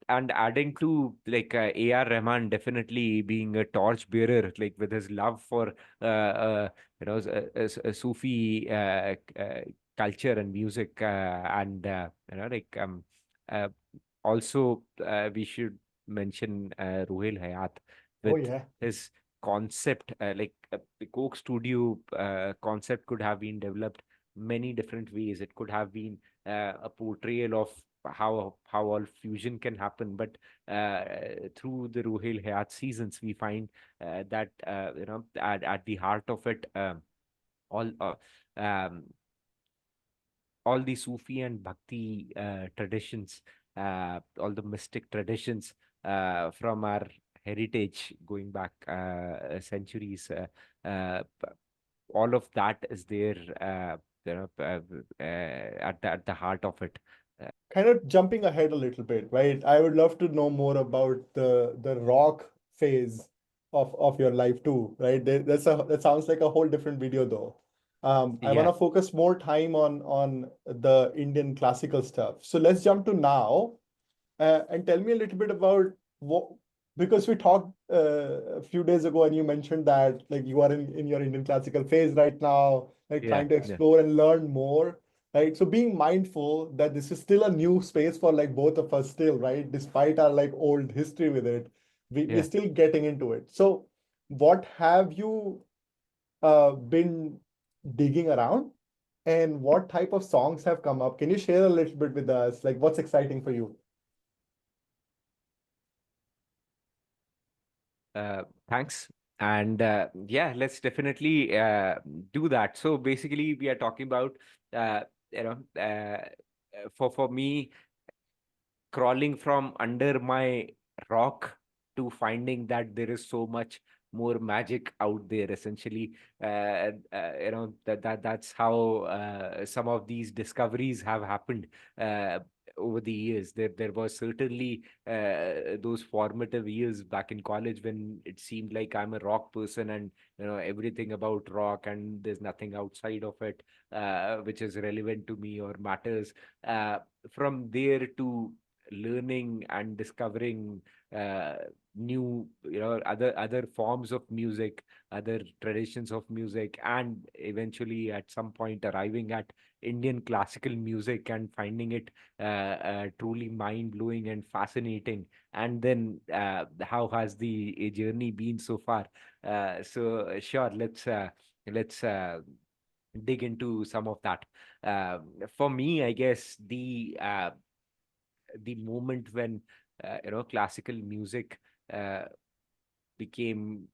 and adding to like A.R. Rahman definitely being a torch bearer, like with his love for Sufi culture and music, and uh, also we should mention Ruhel Hayat Oh with yeah. his concept, the Coke Studio concept could have been developed many different ways. It could have been a portrayal of how all fusion can happen, but through the Ruhel Hayat seasons, we find that at the heart of it, all um, all the Sufi and Bhakti traditions, all the mystic traditions from our heritage going back centuries, all of that is there, at the heart of it. Kind of jumping ahead a little bit, right? I would love to know more about the rock phase of your life too, right? That sounds like a whole different video though. I want Yeah. to focus more time on the Indian classical stuff. So let's jump to now, and tell me a little bit about what, because we talked a few days ago and you mentioned that like you are in your Indian classical phase right now, like Yeah, trying to yeah, explore and learn more, right? So being mindful that this is still a new space for like both of us still, right? Despite our like old history with it, we're yeah. still getting into it. So what have you been digging around, and what type of songs have come up? Can you share a little bit with us? Like what's exciting for you? Thanks. And yeah, let's definitely do that. So basically, we are talking about, uh, for me, crawling from under my rock to finding that there is so much more magic out there. Essentially, that's how some of these discoveries have happened uh, over the years. There was certainly those formative years back in college when it seemed like I'm a rock person, and everything about rock, and there's nothing outside of it which is relevant to me or matters. From there to learning and discovering uh, new, other forms of music, other traditions of music, and eventually at some point arriving at Indian classical music and finding it truly mind blowing and fascinating. And then how has the journey been so far? So sure, let's dig into some of that. For me, I guess the moment when classical music uh, became,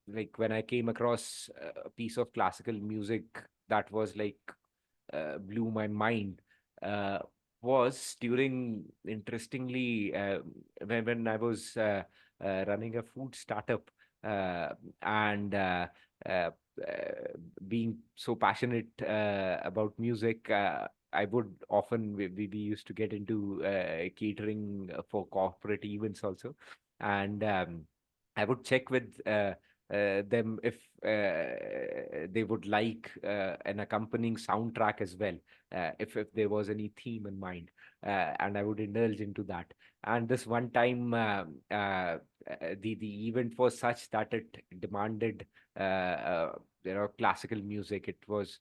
like, when I came across a piece of classical music that was like blew my mind, uh, was during, interestingly, when I was running a food startup, and uh, being so passionate about music. I would often, we used to get into catering for corporate events also, and I would check with them if they would like an accompanying soundtrack as well, if there was any theme in mind, and I would indulge into that. And this one time, the event was such that it demanded classical music. It was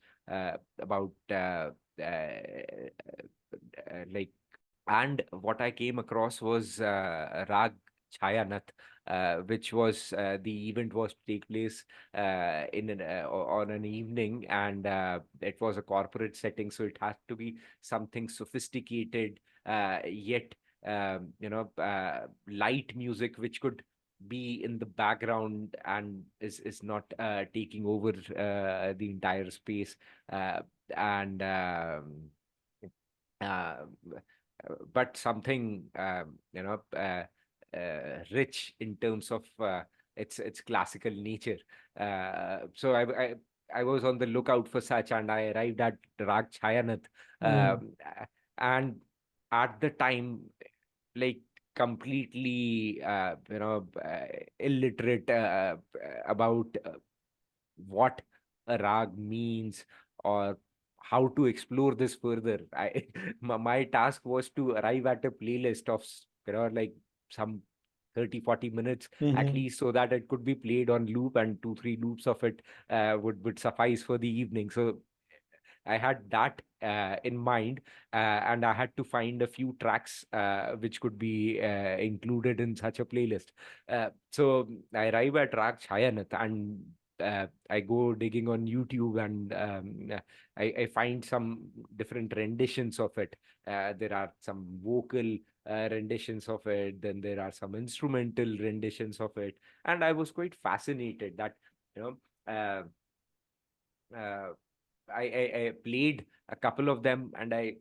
about like, and what I came across was Raag Chayanath, which was, the event was to take place on an evening, and it was a corporate setting, so it had to be something sophisticated, yet light music, which could be in the background and is not taking over the entire space, and uh, but something, rich in terms of its classical nature. So I was on the lookout for such, and I arrived at Rag Chayanath, Mm. and at the time, like, completely illiterate about what a rag means, or how to explore this further. My task was to arrive at a playlist of like some 30-40 minutes at Mm-hmm. least, so that it could be played on loop, and 2-3 loops of it would suffice for the evening. So I had that in mind, and I had to find a few tracks which could be included in such a playlist. So I arrive at Raag Chayanath, and I go digging on YouTube, and I find some different renditions of it. There are some vocal renditions of it, then there are some instrumental renditions of it, and I was quite fascinated that, you know. Uh, I played a couple of them, and I,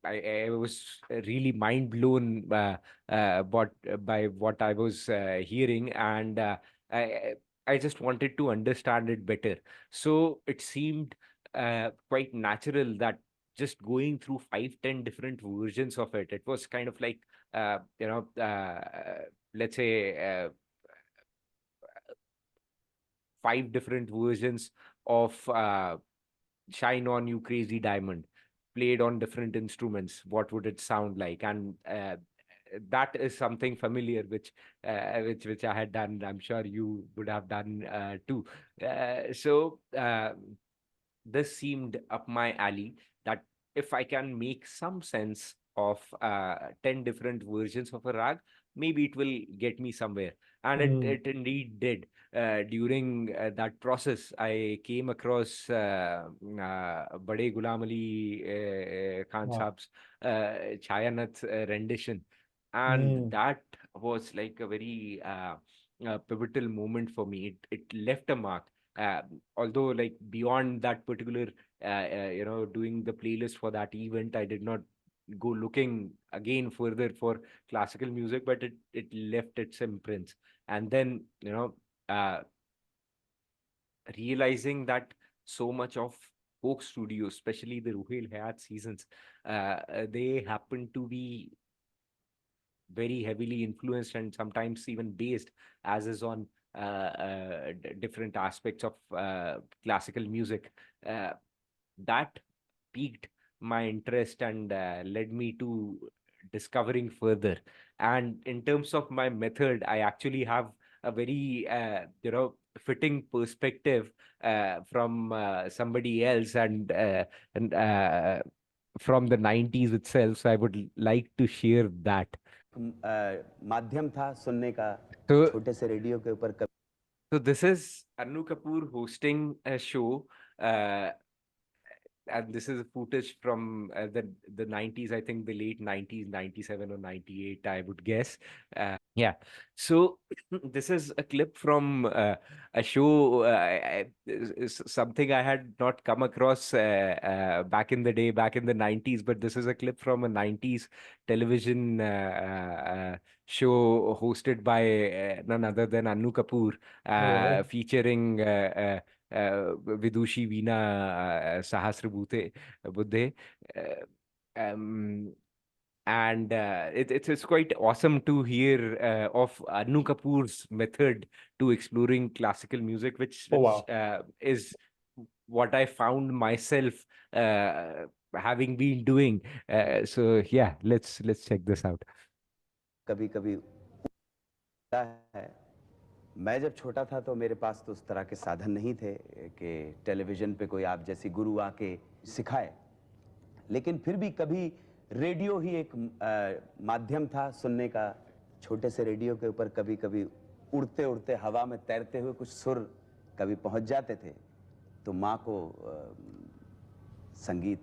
I was really mind blown by what I was hearing, and I I just wanted to understand it better. So it seemed quite natural that just going through 5-10 different versions of it, it was kind of like, let's say, 5 different versions of Shine On You Crazy Diamond, played on different instruments. What would it sound like? And that is something familiar, which I had done. I'm sure you would have done too. So this seemed up my alley, that if I can make some sense of 10 different versions of a rag, maybe it will get me somewhere. And it, Mm. it indeed did. During that process, I came across Bade Ghulam Ali Khan Wow. Saab's Chayanath rendition. And Mm. that was like a very pivotal moment for me. It left a mark. Uh, Although, like, beyond that particular doing the playlist for that event, I did not go looking again further for classical music, but it left its imprints. And then, uh, realizing that so much of folk studios, especially the Ruhel Hayat seasons, they happen to be very heavily influenced and sometimes even based, as is on different aspects of classical music. Uh, that peaked my interest and led me to discovering further. And in terms of my method, I actually have a very fitting perspective from somebody else, and from the 90s itself. So I would like to share that. माध्यम था सुनने का So, छोटे से radio के ऊपर so this is Annu Kapoor hosting a show. And this is footage from the 90s, I think the late 90s, 97 or 98, I would guess. Yeah. So this is a clip from a show, is something I had not come across back in the day, back in the 90s, but this is a clip from a 90s television show hosted by none other than Annu Kapoor, Oh, featuring Vidushi Veena Sahasrabhute Buddhe. Um, and it's quite awesome to hear of Annu Kapoor's method to exploring classical music, which oh which wow. is what I found myself having been doing. So yeah, let's check this out. कभी कभी है। मैं जब छोटा था तो मेरे पास तो उस तरह के साधन नहीं थे कि टेलीविज़न पे कोई आप जैसी गुरु आके सिखाए, लेकिन फिर भी कभी रेडियो ही एक माध्यम था सुनने का। छोटे से रेडियो के ऊपर कभी कभी उड़ते उड़ते हवा में तैरते हुए कुछ सुर कभी पहुंच जाते थे, तो माँ को संगीत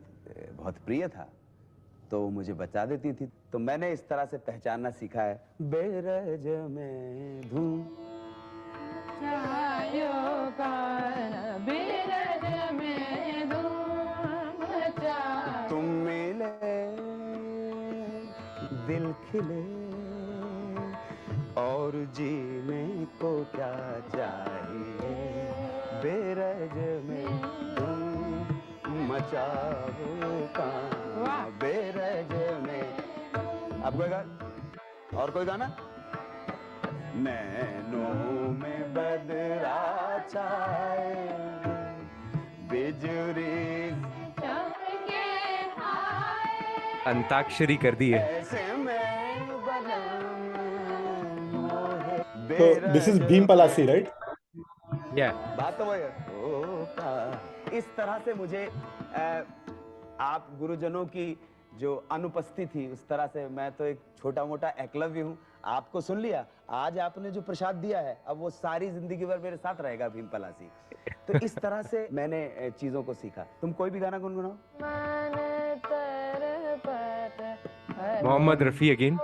बहुत प्रिय था, तो वो मुझे बता देती थी। तो मैंने इस तरह से पहचानना सीखा है, बेरज में धूम तुम मिले दिल खिले और जीने को क्या चाहिए, बेरज में धूम मचाओ काम, बेरज में। अब कोई गाना और कोई गाना, नैनों में बदरा छाए बिजुरी अंताक्षरी कर दी है. ऐसे में So this is Bhimpalasi, right? Yeah. बात तो वही है। इस तरह से मुझे आप गुरुजनों की जो अनुपस्थिति थी, उस तरह से मैं तो एक छोटा मोटा एकलव्य हूँ। आपको सुन लिया, आज आपने जो प्रसाद दिया है, अब वो सारी जिंदगी भर मेरे साथ रहेगा भीमपलासी। तो इस तरह से मैंने चीजों को सीखा। तुम कोई भी गाना गुनगुनाओ। Mohammed Rafi again.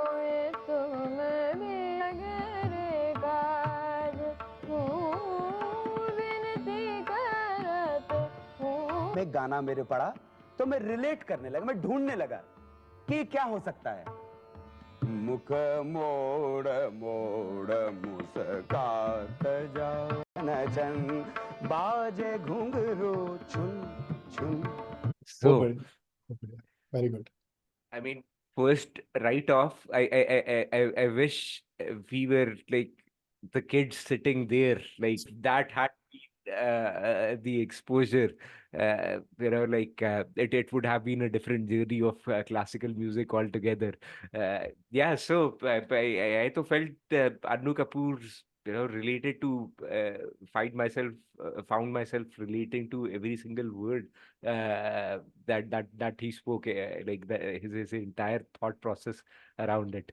में गाना मेरे पड़ा तो मैं रिलेट करने लगा, मैं ढूंढने लगा कि क्या हो सकता है। मुख मोड़ मोड़ मुस्कात जाओ नचन बाजे घुंघरू छुन छुन। Oh, So, very good. I mean, first, right off, I wish we were like the kids sitting there, like that had been, the exposure. It would have been a different journey of classical music altogether. Yeah, so I to felt Annu Kapoor's, related to found myself relating to every single word that he spoke, like his entire thought process around it.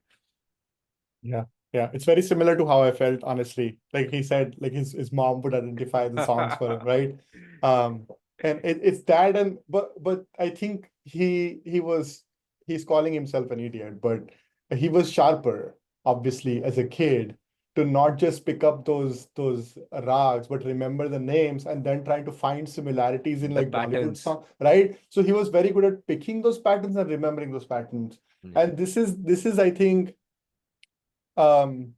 Yeah, yeah. It's very similar to how I felt, honestly. Like he said, like his mom would identify the songs for him, right? And it's that, and but I think he's calling himself an idiot, but he was sharper, obviously, as a kid, to not just pick up those rags, but remember the names and then trying to find similarities in The like Bollywood patterns. song, right? So he was very good at picking those patterns and remembering those patterns. Yeah. And this is, I think, um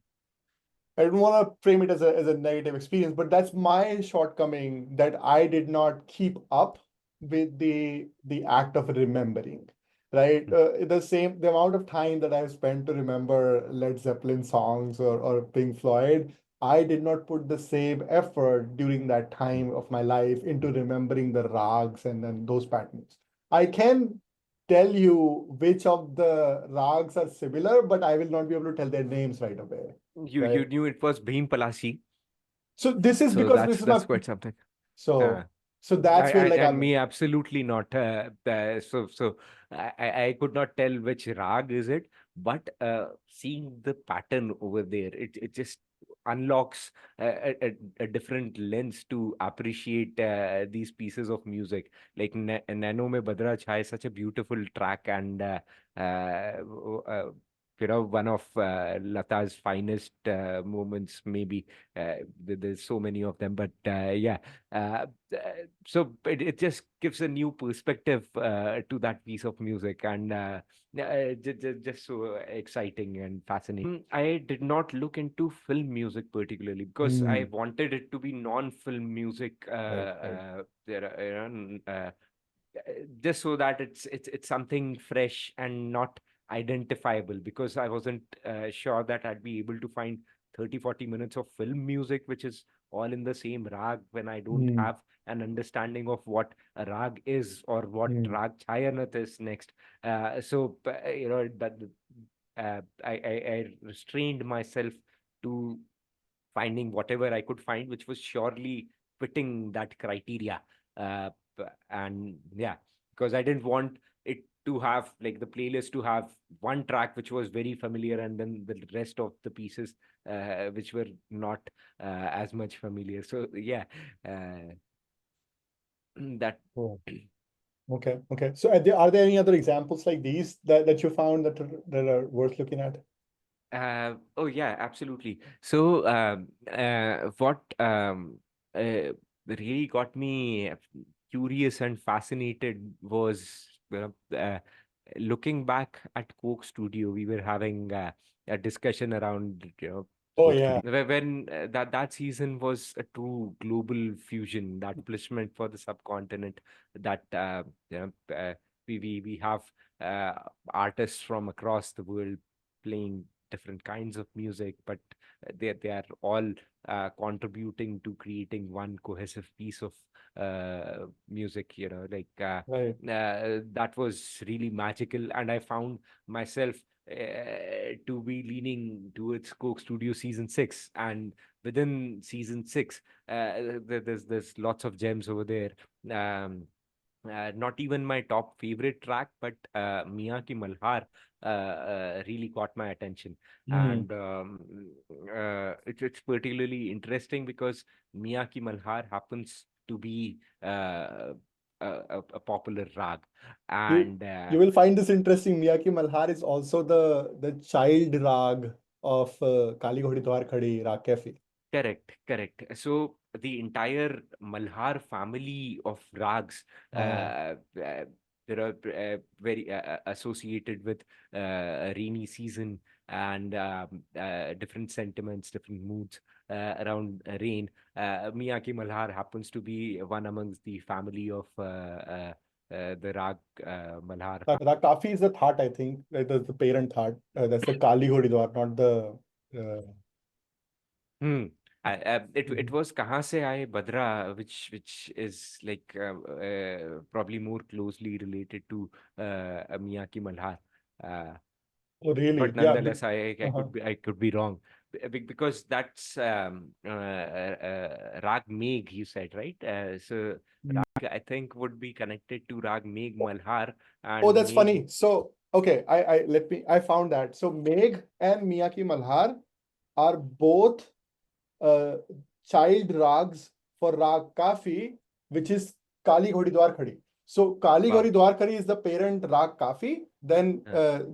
I don't want to frame it as a negative experience, but that's my shortcoming, that I did not keep up with the act of remembering, right? The amount of time that I've spent to remember Led Zeppelin songs or Pink Floyd, I did not put the same effort during that time of my life into remembering the rags and then those patterns. I can tell you which of the rags are similar, but I will not be able to tell their names right away. You Right. knew it was Bhimpalasi, So this is so because this is my that's quite something. so that's where like and I'm me absolutely not. So I could not tell which rag is it, but seeing the pattern over there, it just unlocks a different lens to appreciate these pieces of music. Like Nano Me Badra Chai is such a beautiful track, and one of Lata's finest moments, maybe. There's so many of them, but yeah. Uh, so it just gives a new perspective to that piece of music, and just so exciting and fascinating. I did not look into film music particularly because I wanted it to be non-film music. Just so that it's something fresh and not identifiable, because I wasn't sure that I'd be able to find 30-40 minutes of film music which is all in the same rag, when I don't Hmm. have an understanding of what a rag is or what rag chayanat is next. That I restrained myself to finding whatever I could find, which was surely fitting that criteria. And yeah, because I didn't want it to have, like, the playlist to have one track which was very familiar, and then the rest of the pieces which were not as much familiar. So yeah, that. Oh, okay. So are there any other examples like these that you found that are worth looking at? Oh yeah, absolutely. So what really got me curious and fascinated was, looking back at Coke Studio. We were having a discussion around, Oh Coke yeah. Studio, when that season was a true global fusion, that accomplishment for the subcontinent. That we have artists from across the world playing different kinds of music, but they are all contributing to creating one cohesive piece of music. Right. That was really magical, and I found myself to be leaning towards Coke Studio season 6, and within season 6, there's lots of gems over there. Not even my top favorite track, but Miyan Ki Malhar really caught my attention. And it's particularly interesting because Miyan Ki Malhar happens to be a popular rag. You And you will find this interesting. Miyaki Malhar is also the child rag of Kali Ghodi Dwar Khadi Raag Cafe. Correct. So the entire Malhar family of rags, there are very associated with rainy season, and different sentiments, different moods around rain. Miyaki Malhar happens to be one amongst the family of the Rag Malhar. Raag Kafi is the thought, I think. That's the parent thought. That's the Kali Ghodi Dwar, not the. Hmm. It was Kahan Se Aaye Badra, which is like probably more closely related to Miyan Ki Malhar. Uh, Oh, really? but Yeah. nonetheless, I could be wrong. Because that's Rag Megh, you said, right? So Rag, I think, would be connected to Rag Megh Malhar, Oh, and that's Megh. funny. So, okay, I found that. So Megh and Miyaki Malhar are both uh, child rags for Raag Kafi, which is Kali Ghodi Dwar Khadi. So Kali Wow. Ghodi Dwar Khadi is the parent Raag Kafi. Then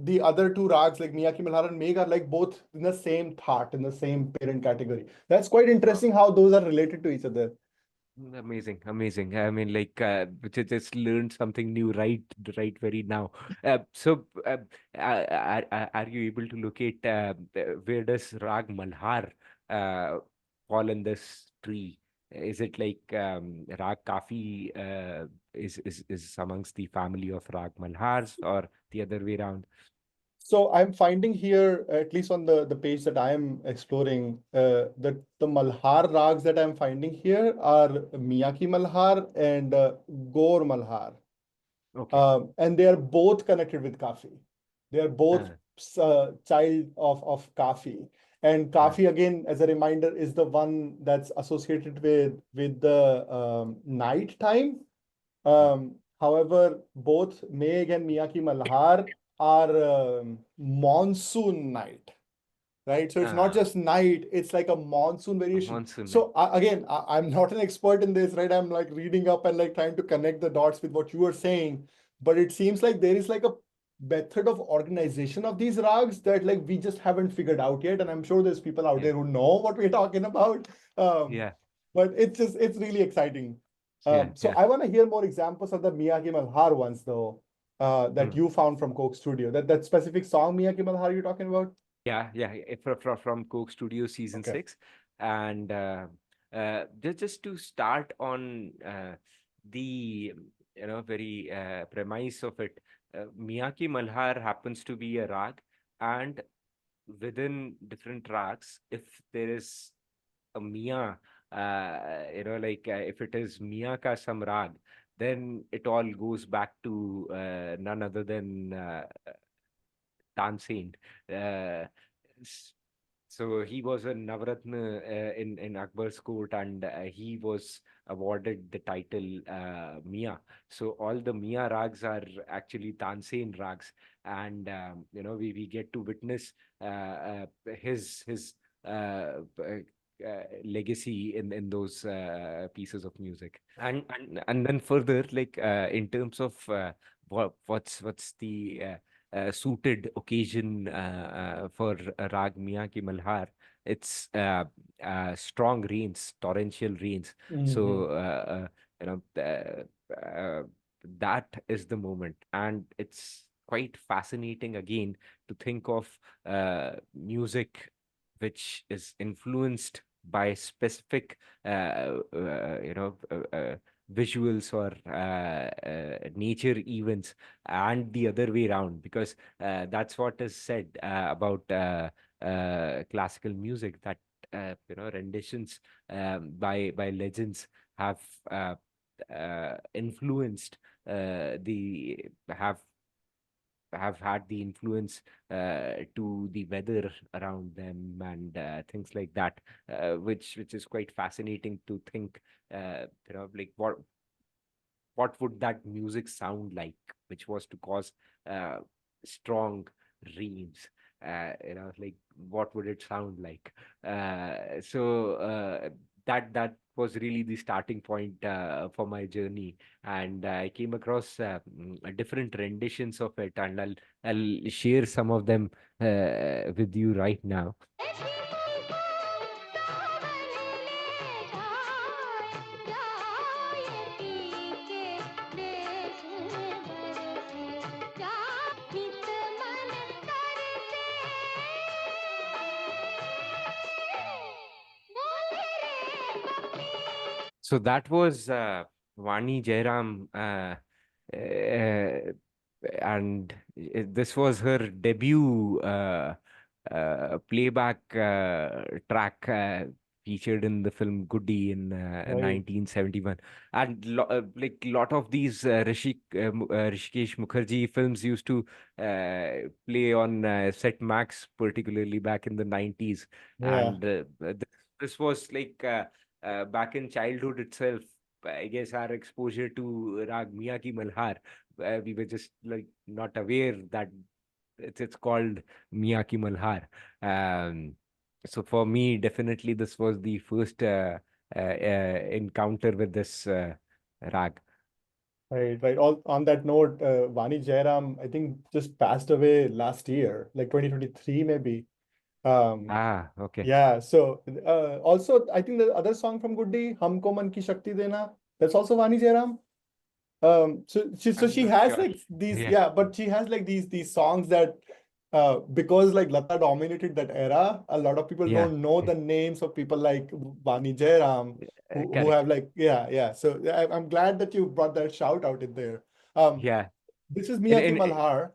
the other two rags like Miyaki Malhar and Megh are like both in the same thought, in the same parent category. That's quite interesting how those are related to each other. Amazing. I mean, like, just learned something new right very now. Are you able to locate where does Rag Malhar uh, fall in this tree? Is it like Rag Kafi is amongst the family of Rag Malhars, or the other way around? So I'm finding here, at least on the page that I am exploring, that the Malhar rags that I'm finding here are Miyaki Malhar and Gaur Malhar. Okay. And they are both connected with Kafi. They are both child of Kafi. And Kafi, again, as a reminder, is the one that's associated with the night time. However, both Meg and Miyaki Malhar are monsoon night, right? So it's not just night, it's like a monsoon variation. Monsoon. So again, I'm not an expert in this, right? I'm like reading up and like trying to connect the dots with what you were saying, but it seems like there is like a method of organization of these rags that like we just haven't figured out yet. And I'm sure there's people out there who know what we're talking about. Yeah. But it's really exciting. Yeah. So Yeah. I want to hear more examples of the Miyagi Malhar ones though, that you found from Coke Studio. That specific song Miyagi Malhar you're talking about? Yeah, yeah, from Coke Studio season Okay. 6, and just to start on the very premise of it, Miyaki Malhar happens to be a rag, and within different rags, if there is a Miya, if it is Miya ka Samrag, then it all goes back to none other than Tansen. Uh, s- so he was a Navratna in Akbar's court, and he was awarded the title Miya. So all the Miya rags are actually Tansen rags, and we get to witness his legacy in those pieces of music. And then further, like in terms of what's the suited occasion for Rag Miya Ki Malhar. It's strong rains, torrential rains. So you know that is the moment, and it's quite fascinating again to think of music which is influenced by specific visuals or nature events, and the other way around, because that's what is said about classical music, that renditions by legends have influenced the have had the influence to the weather around them, and things like that, which is quite fascinating to think. Like what would that music sound like, which was to cause uh, strong rains? Like what would it sound like? That was really the starting point for my journey, and I came across different renditions of it, and I'll share some of them with you right now. So that was Vani Jairam, uh, and this was her debut playback track featured in the film Guddi in Right. 1971. And like lot of these Rishikesh Mukherjee films used to play on Set Max, particularly back in the 90s. Yeah. And this was like back in childhood itself. I guess our exposure to Rag Miya Ki Malhar, we were just like not aware that it's called Miya Ki Malhar. Um, so for me, definitely this was the first encounter with this rag. Right, right. All on that note, Vani Jairam, I think, just passed away last year, like 2023 maybe. Um, Ah, okay. yeah. So also, I think the other song from Guddi, Humko Man Ki Shakti Dena, that's also Vani Jairam. So she I'm not has sure. like these, Yeah, yeah, but she has like these songs that because like Lata dominated that era, a lot of people yeah, don't know the names of people like Vani Jairam who correct. have like, yeah. So I'm glad that you brought that shout out in there. Um, Yeah, this is in Miyaki Malhar.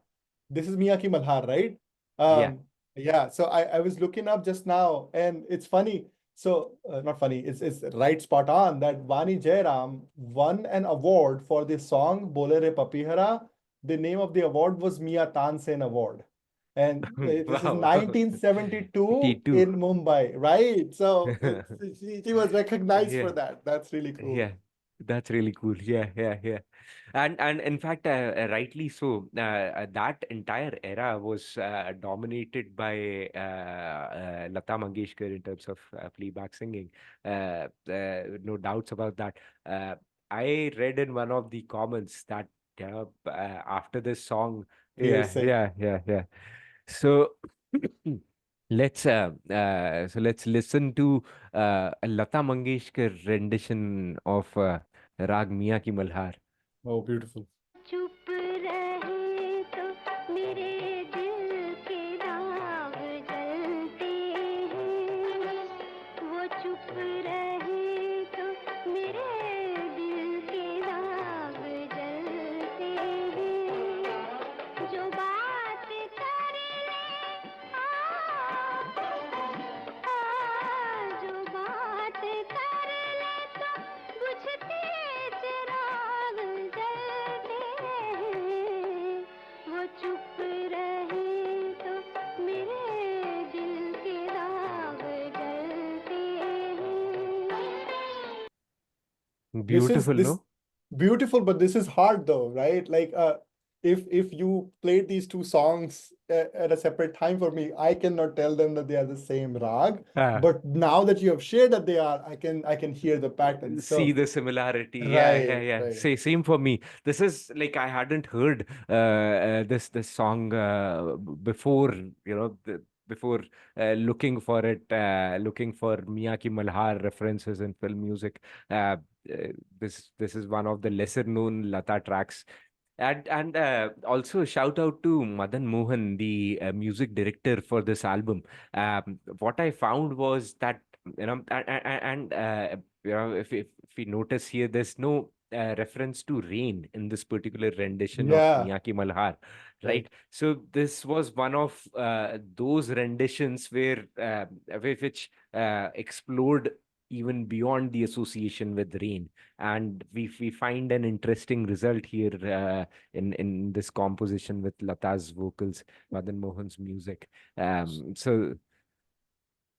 This is Miyaki Malhar, right? yeah, Yeah. So I was looking up just now, and it's funny. So not funny, it's right spot on that Vani Jairam won an award for the song Bole Re Papihara. The name of the award was Mia Tansen Award. And this is Wow. 1972 T2. in Mumbai, right? So she was recognized Yeah. for that. That's really cool. Yeah, that's really cool. Yeah. And in fact, rightly so. That entire era was dominated by Lata Mangeshkar in terms of playback singing. No doubts about that. I read in one of the comments that after this song, Veer yeah, Singh. yeah. So let's listen to a Lata Mangeshkar rendition of Raag Miyan Ki Malhar. Oh, beautiful. चुप रहे तो मेरे दिल के राग जलते हैं वो चुप रहे तो मेरे दिल के राग जलते हैं जो बात कर ले जो बात कर ले तो बुझते चिराग जलते हैं वो चुप रहे तो मेरे दिल के राग जलते हैं Beautiful, This no? beautiful, but this is hard though, right? Like if you played these two songs at a separate time for me, I cannot tell them that they are the same rag. Ah, But now that you have shared that they are, I can hear the pattern. see So the similarity. right, Yeah. right. Same for me. This is like I hadn't heard this song before, before looking for it, looking for Miyaki Malhar references in film music. Uh, this is one of the lesser known Lata tracks. And also shout out to Madan Mohan, the music director for this album. What I found was that if we notice here, there's no reference to rain in this particular rendition of Yeah, Miyaki Malhar, right. right? So this was one of those renditions where which explored even beyond the association with rain, and we find an interesting result here in this composition with Lata's vocals, Madan Mohan's music. So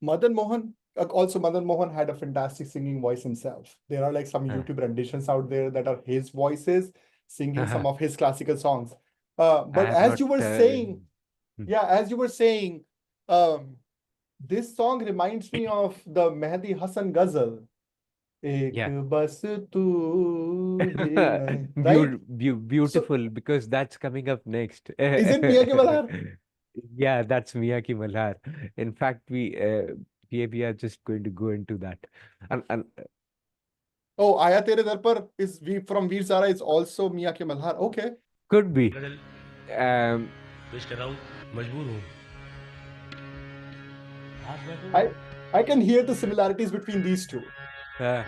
Madan Mohan had a fantastic singing voice himself. There are like some uh, YouTube renditions out there that are his voices singing some I of his classical songs. But have as not. you were saying, Hmm. yeah, as you were saying, this song reminds me of the Mehdi Hasan ghazal. Ek Yeah. bas tu hi nahi, right? So Beautiful, because that's coming up next. is it Miyan Ke Malhar? Yeah, that's Miyaki Malhar. In fact, we are just going to go into that. And Oh, Aaya Tere Dar Par is from Veer Zara is also Miyan Ke Malhar. Okay. could be. गजल Um, पेश कर रहा हूँ मजबूर हूँ हाथ में I can hear the similarities between these two. uh,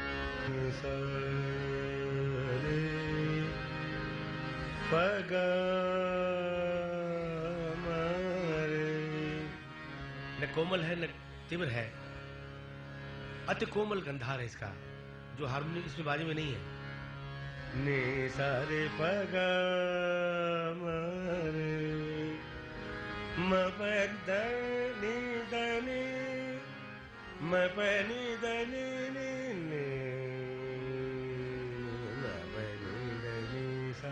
न कोमल है न तिमिर है अति कोमल गंधार है इसका जो हारमोनियम इसमें बाजी में नहीं है ने सारे पगा मारे मपदनी दनी मपनी दनी ने मपनी दनी सा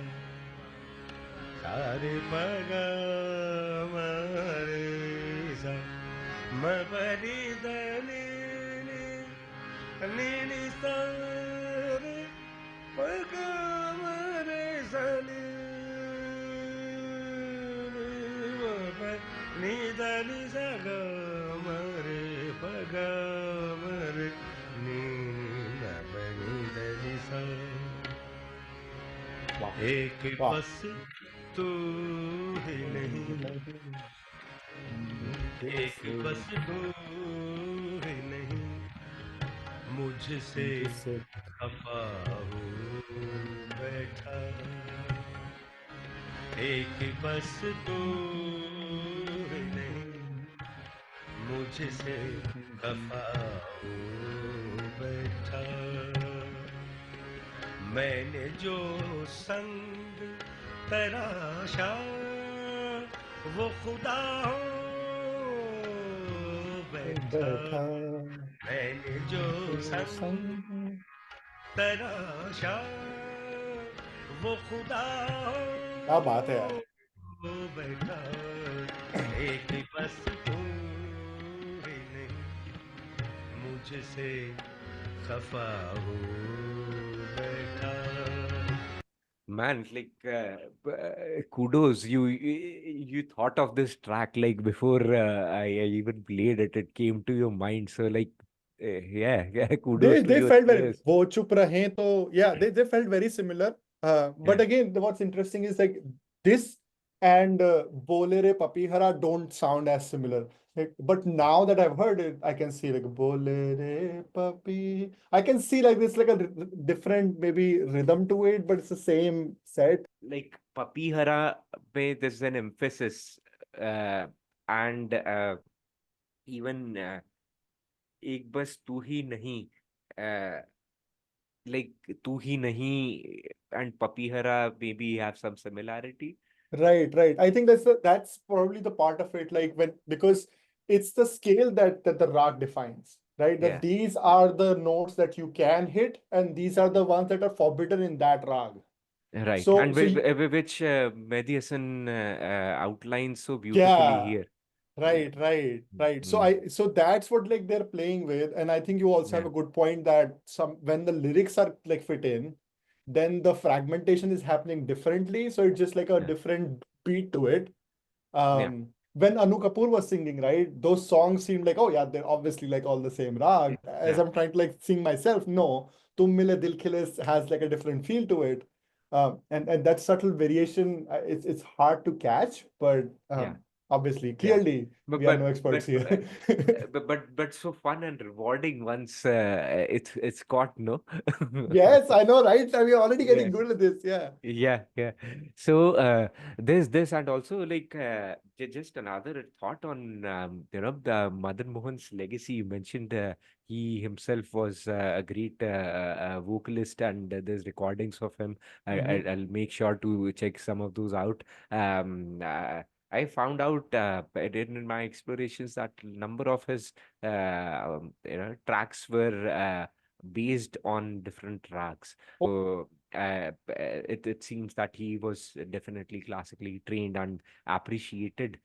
सारे पगा मारे सा मपनी दनी नी सारे पगा मारे सनी नी दनी सा गा मारे पगा मारे नी मपनी दनी सा एक Wow. बस तू ही नहीं एक बस तू ही नहीं मुझसे खफा हूँ बैठा एक बस तू ही नहीं मुझसे खफा हो बैठा, मैंने जो संग तराशा वो खुदा हो बैठा, बैठा मैंने जो संग तराशा वो खुदा क्या बात है यार। हो बैठा, एक बस तू ही नहीं मुझसे खफा हो बैठा। Man, like kudos, you thought of this track like before I even played it. It came to your mind. So like, yeah, kudos to They your felt very ears. wo chup rahe to yeah, they felt very similar. But Yeah, again, what's interesting is like this and Bole Re Papihara don't sound as similar. Like, but now that I've heard it, I can see like Bole Re Papi. I can see like this like a different maybe rhythm to it, but it's the same set. like Papihara, पे there's an emphasis, uh, and even एक बस तू ही नहीं, uh, like तू ही नहीं and Papihara maybe have some similarity. Right, right. I think that's probably the part of it, like when because it's the scale that the rag defines, right? Yeah, That these yeah. are the notes that you can hit, and these are the ones that are forbidden in that rag. Right, So, and so you, which Mehdi Hasan outlines so beautifully yeah, here. Yeah. right, right, right. So Mm, so that's what like they're playing with, and I think you also have yeah, a good point that some when the lyrics are like fit in, then the fragmentation is happening differently. So it's just like a yeah, different beat to it. yeah, When Annu Kapoor was singing, right, those songs seemed like, oh yeah, they're obviously like all the same rag. As yeah, I'm trying to like sing myself, no, Tum Mile Dil Khile has like a different feel to it. And that subtle variation, it's hard to catch, but yeah, obviously, yeah. clearly, But we are but no experts but here. but so fun and rewarding once it's caught, no? Yes, I know, right? We're already Yeah. getting good at this. Yeah. Yeah, yeah. So there's this, and also like just another thought on the Madan Mohan's legacy. You mentioned he himself was a great vocalist, and there's recordings of him. Mhm. I'll make sure to check some of those out. I found out in my explorations that number of his tracks were based on different rags. So it seems that he was definitely classically trained and appreciated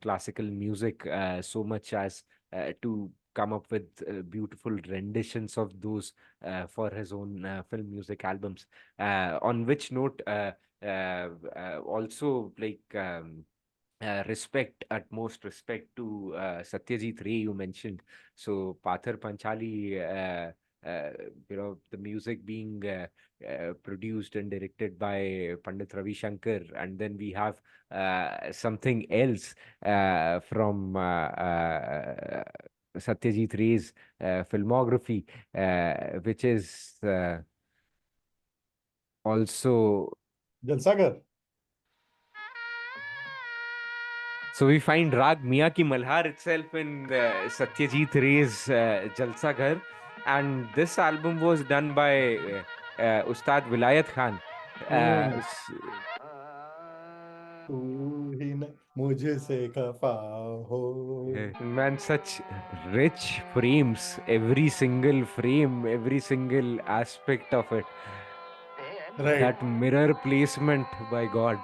classical music so much as to come up with beautiful renditions of those for his own film music albums. On which note, also like respect, utmost respect to Satyajit Ray you mentioned. So Pathar Panchali, the music being produced and directed by Pandit Ravi Shankar, and then we have something else from Satyajit Ray's filmography, which is also. Jalsaghar. So we find Raag Malhar itself in Satyajit Ray's Jalsaghar, and this album was done by Ustad Vilayat Khan. Hmm. तू ही न मुझसे खफा हो. Man, such rich frames, every single frame, every single aspect of it. Right. That mirror placement, by God.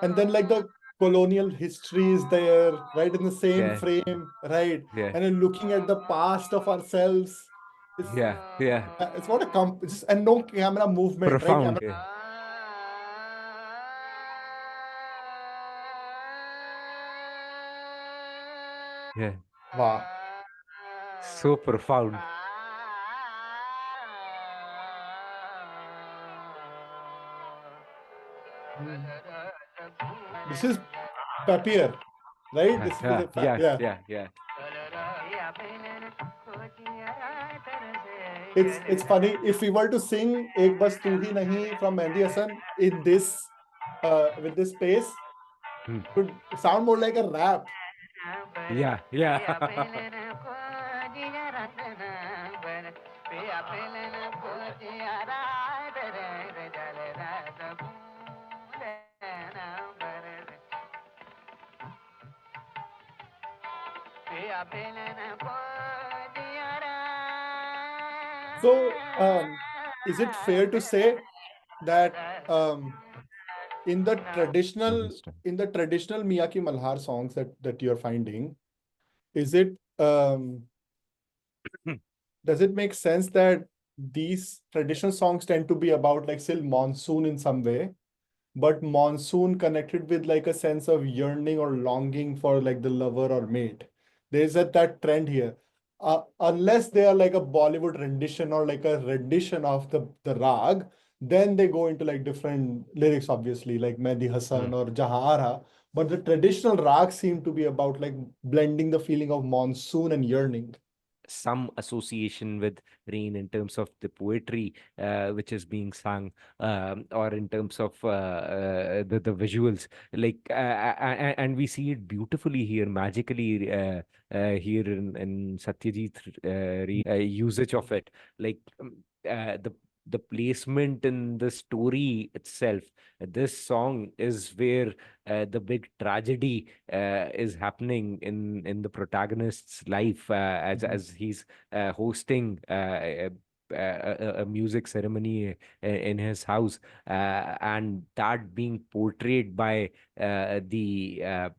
And then like the colonial history is there, right, in the same Yeah, frame, right? yeah, And then looking at the past of ourselves. yeah, yeah. It's what a just and no camera movement, right? Profound. Camera. Yeah, yeah. Wow. So profound. This is Papier, right? This is Yeah, yeah, yeah. yeah, yeah. It's funny, if we were to sing Ek Bas Tu Hi Nahi from Mehdi Hasan in this with this pace, Hmm. would sound more like a rap. Yeah, yeah. So, is it fair to say that in the traditional Understand. Miyaki Malhar songs that you're finding, is it does it make sense that these traditional songs tend to be about like still monsoon in some way, but monsoon connected with like a sense of yearning or longing for like the lover or mate? There's that trend here. Unless they are like a Bollywood rendition or like a rendition of the rag, then they go into like different lyrics, obviously, like Mehdi Hasan or Jahan. But the traditional rags seem to be about like blending the feeling of monsoon and yearning. Some association with rain in terms of the poetry which is being sung, or in terms of the visuals, like and we see it beautifully here, magically here in Satyajit usage of it, like the placement in the story itself. This song is where the big tragedy is happening in the protagonist's life, as he's hosting a music ceremony in his house, and that being portrayed by the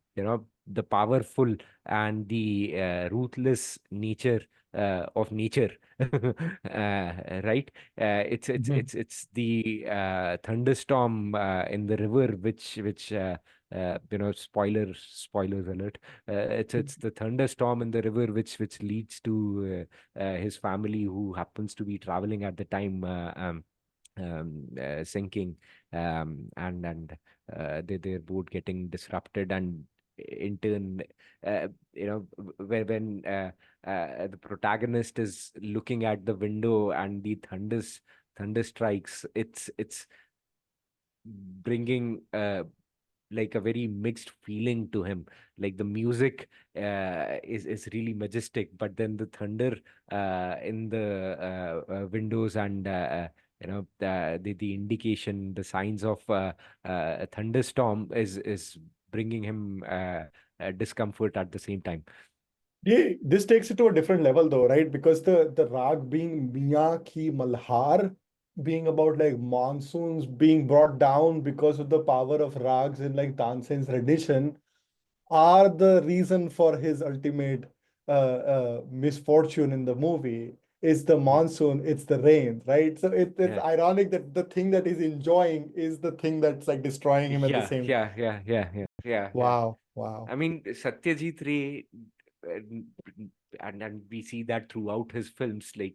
the powerful and the ruthless nature of nature. Right. It's the thunderstorm in the river, which spoilers alert. It's the thunderstorm in the river which leads to his family, who happens to be traveling at the time, sinking, and their boat getting disrupted, and in turn, when the protagonist is looking at the window and the thunder strikes, it's bringing like a very mixed feeling to him. Like the music is really majestic, but then the thunder in the windows, and the indication, the signs of a thunderstorm is bringing him discomfort at the same time. Yeah, this takes it to a different level though, right? Because the rag being Miyan ki Malhar, being about like monsoons being brought down because of the power of rags in like Tansen's rendition, are the reason for his ultimate misfortune in the movie. Is the monsoon, it's the rain, right? So it's Yeah. ironic that the thing that he's enjoying is the thing that's like destroying him at the Yeah, same. yeah, yeah, yeah, yeah, yeah, yeah. Wow, wow. I mean, Satyajit Ray, uh, and we see that throughout his films. Like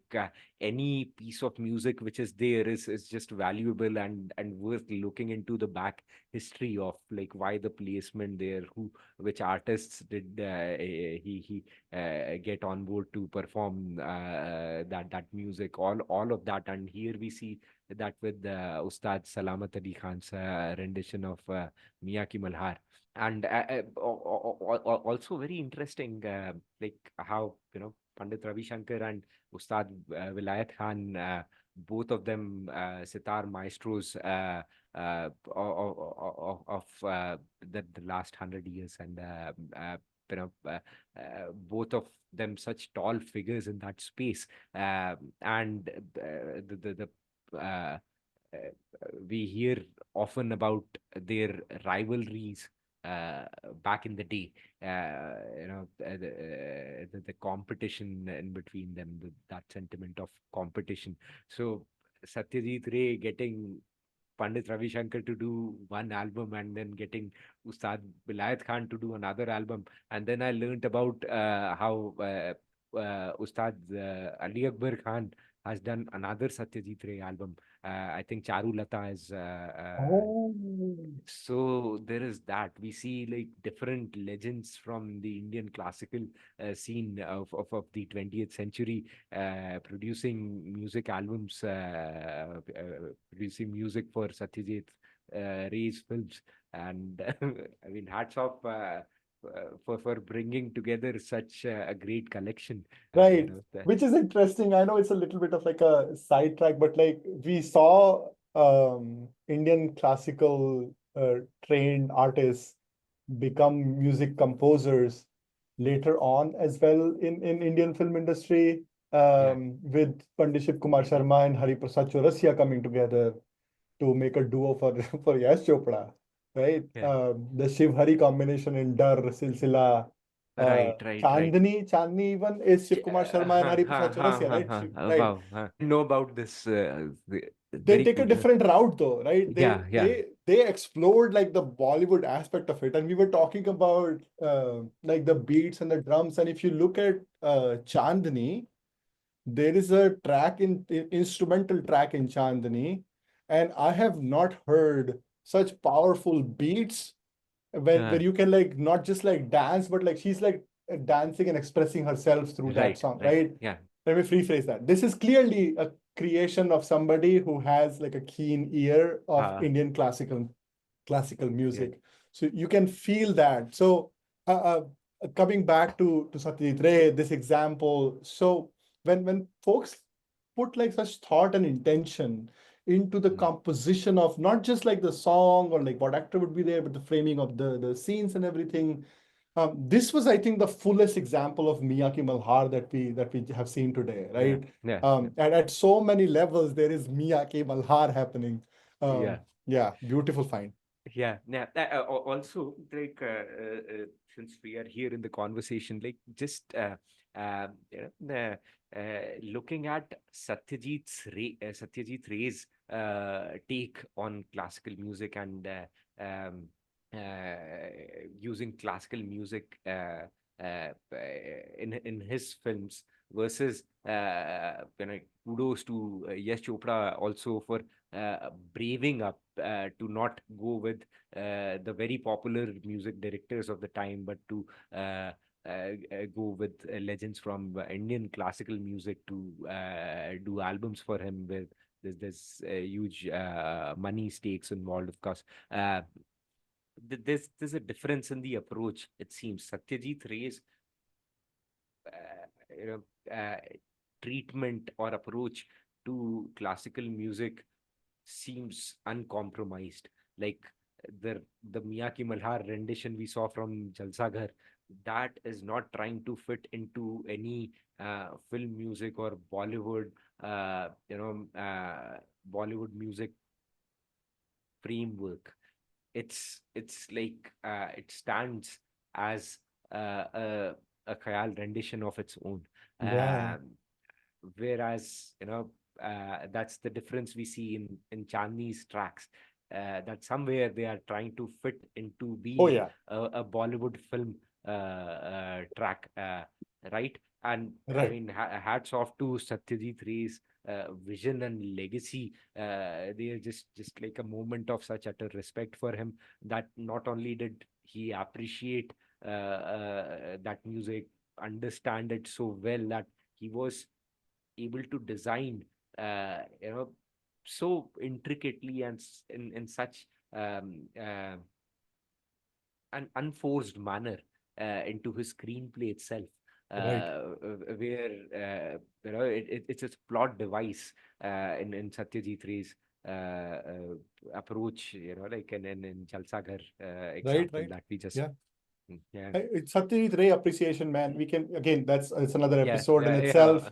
any piece of music which is there is just valuable and worth looking into the back history of, like why the placement there, who which artists did he get on board to perform that music, all of that. And here we see that with Ustad Salamat Ali Khan's rendition of Miyaki Malhar. And also very interesting, like how Pandit Ravi Shankar and Ustad Vilayat Khan, both of them sitar maestros of the last 100 years, and you know uh, both of them such tall figures in that space, and the uh, we hear often about their rivalries uh, back in the day. The competition in between them, that sentiment of competition. So Satyajit Ray getting Pandit Ravi Shankar to do one album, and then getting Ustad Vilayat Khan to do another album. And then I learned about how Ustad Ali Akbar Khan has done another Satyajit Ray album. I think Charu Lata is. Oh, So there is that. We see like different legends from the Indian classical scene of the 20th century producing music albums, producing music for Satyajit Ray's films. And I mean, hats off for bringing together such a great collection. right. Which is interesting. I know it's a little bit of like a sidetrack, but like we saw Indian classical trained artists become music composers later on as well in Indian film industry, with Pandit Shiv Kumar Sharma and Hari Prasad Chaurasia coming together to make a duo for for Yash Chopra, right? Yeah. The Shiv-Hari combination in Dar, Silsila, Right. Chandni even is Shiv Kumar Sharma and Hari Prasad Chaurasia, right? Right. Wow. Know about this They very take a cool. different route though, right? Yeah. They explored like the Bollywood aspect of it, and we were talking about like the beats and the drums. And if you look at Chandni, there is a track instrumental track in Chandni, and I have not heard such powerful beats where you can like not just like dance, but like she's like dancing and expressing herself through that song, right? Yeah. Let me rephrase that. This is clearly a creation of somebody who has like a keen ear of Indian classical music. So you can feel that. So coming back to Satyajit Ray, this example. So when folks put like such thought and intention into the composition of not just like the song or like what actor would be there, but the framing of the scenes and everything. This was, I think, the fullest example of Miyake Malhar that we have seen today, right? And at so many levels, there is Miyake Malhar happening. Yeah, beautiful find. Yeah. Also, like since we are here in the conversation, like just looking at Satyajit Ray's take on classical music and using classical music in his films versus kudos to Yash Chopra also for braving up to not go with the very popular music directors of the time, but to go with legends from Indian classical music to do albums for him with there's huge money stakes involved, of course. There's a difference in the approach. It seems Satyajit Ray's treatment or approach to classical music seems uncompromised. Like the Miyake Malhar rendition we saw from Jalsaghar, that is not trying to fit into any film music or Bollywood, Bollywood music framework. It's like it stands as a khayal rendition of its own. Whereas that's the difference we see in Chandni's tracks. That somewhere they are trying to fit into being a Bollywood film track, right? And I mean, hats off to Satyajit Ray's vision and legacy. They are just like a moment of such utter respect for him, that not only did he appreciate that music, understand it so well, that he was able to design so intricately and in such an unforced manner into his screenplay itself, where it's a plot device in Satyajit Ray's approach, like in Jalsaghar example that we just It's Satyajit Ray appreciation, man. We can again, it's another episode in itself.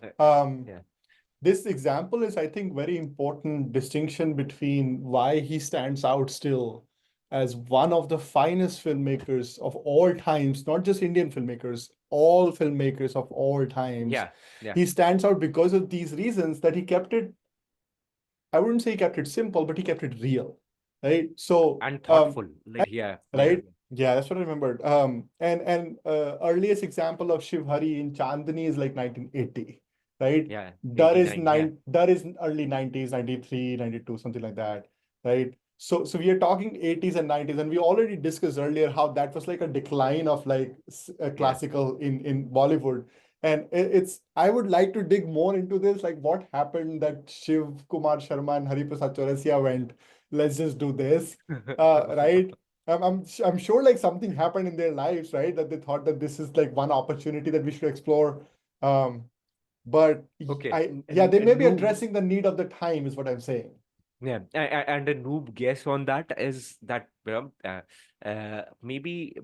This example is, I think, very important distinction between why he stands out still as one of the finest filmmakers of all times, not just Indian filmmakers, all filmmakers of all times. He stands out because of these reasons, that he kept it, I wouldn't say he kept it simple, but he kept it real, right? So and thoughtful, right? Yeah, that's what I remembered. And earliest example of Shiv-Hari in Chandni is like 1980. right? Yeah, Dar is 89. Yeah. Dar is early 90s, 93, 92, something like that, right? So we are talking 80s and 90s, and we already discussed earlier how that was like a decline of like Yeah. classical in Bollywood. And it's I would like to dig more into this, like what happened that Shiv Kumar Sharma and Hari Prasad Chaurasia went, let's just do this, right? I'm sure like something happened in their lives, right? That they thought that this is like one opportunity that we should explore. Um, but Okay. yeah, they may be Noob. addressing the need of the time, is what I'm saying. Yeah, and a noob guess on that is that maybe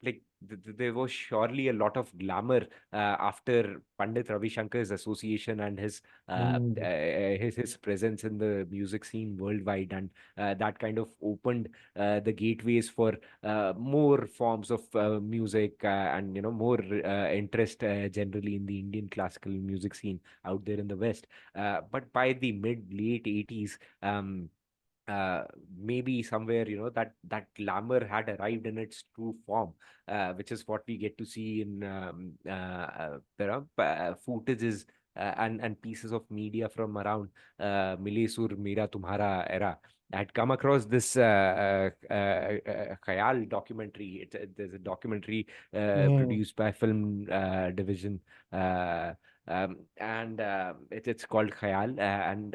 like there was surely a lot of glamour after Pandit Ravi Shankar's association and his presence in the music scene worldwide, and that kind of opened the gateways for more forms of music and more interest generally in the Indian classical music scene out there in the West. But by the mid late 80s, uh, maybe somewhere that glamour had arrived in its true form, which is what we get to see in footages and pieces of media from around Mile Sur Mera Tumhara era. I had come across this Khayal documentary. There's a documentary Mm. produced by Film Division, and it's called Khayal, and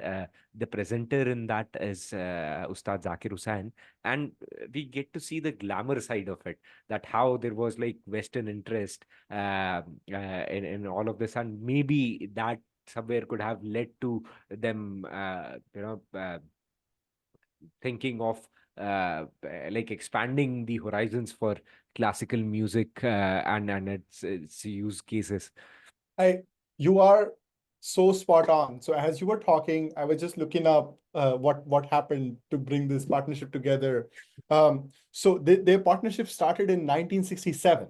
the presenter in that is Ustad Zakir Hussain, and we get to see the glamour side of it. That how there was like Western interest in all of this, and maybe that somewhere could have led to them, thinking of like expanding the horizons for classical music and its use cases. I You are so spot on. So as you were talking, I was just looking up what happened to bring this partnership together. So their partnership started in 1967.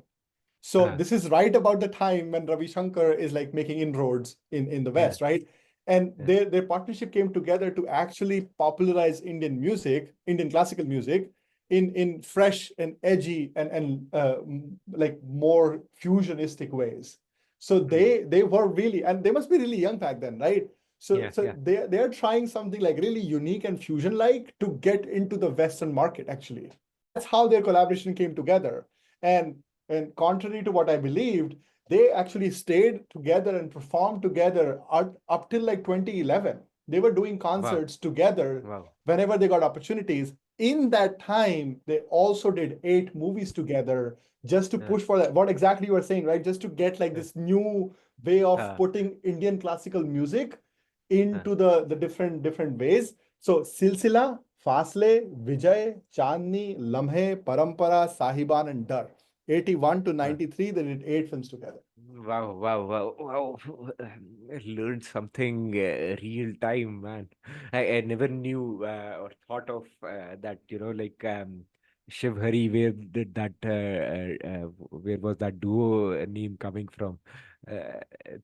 So Uh, this is right about the time when Ravi Shankar is like making inroads in the yeah, West, right? And yeah, their partnership came together to actually popularize Indian music, Indian classical music, in fresh and edgy and like more fusionistic ways. So mm, they were really, and they must be really young back then, right? So yeah, so yeah, they're trying something like really unique and fusion-like to get into the Western market, actually. That's how their collaboration came together. And and contrary to what I believed, they actually stayed together and performed together up till like 2011. They were doing wow, concerts together wow, whenever they got opportunities. In that time, they also did 8 movies together just to uh, push for that. What exactly you were saying, right? Just to get like uh, this new way of uh, putting Indian classical music uh, into the different ways. So Silsila, Fasle, Vijay, Chandni, Lamhe, Parampara, Sahiban, and Dar. 81 to uh. 93, they did 8 films together. Wow, wow, wow, wow. I learned something real time, man. I never knew or thought of that, like Shiv-Hari, where was that duo name coming from? Uh,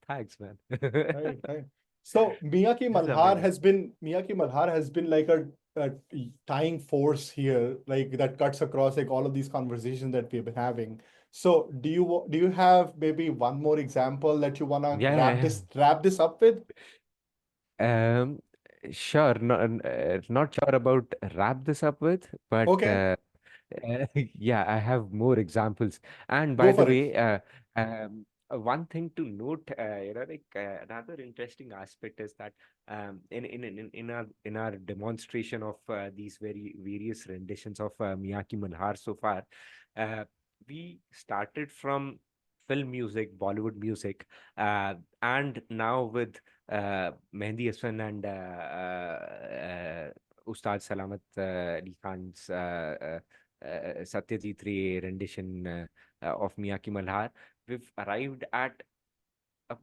Thanks, man. Right, right. So This is amazing. Miyaki Malhar has been like a tying force here, like that cuts across like all of these conversations that we've been having. So do you have maybe one more example that you wanna Yeah, yeah, wrap this up with? yeah. Sure. Not sure about wrap this up with, but Okay, yeah, I have more examples. And by go the for it. way, one thing to note, another interesting aspect is that in our demonstration of these very various renditions of Miyaki Malhar so far, uh, we started from film music, Bollywood music, and now with Mehdi Hasan and Ustad Salamat Ali Khan's Satyajit Ray rendition of Miyaki Malhar, we've arrived at a,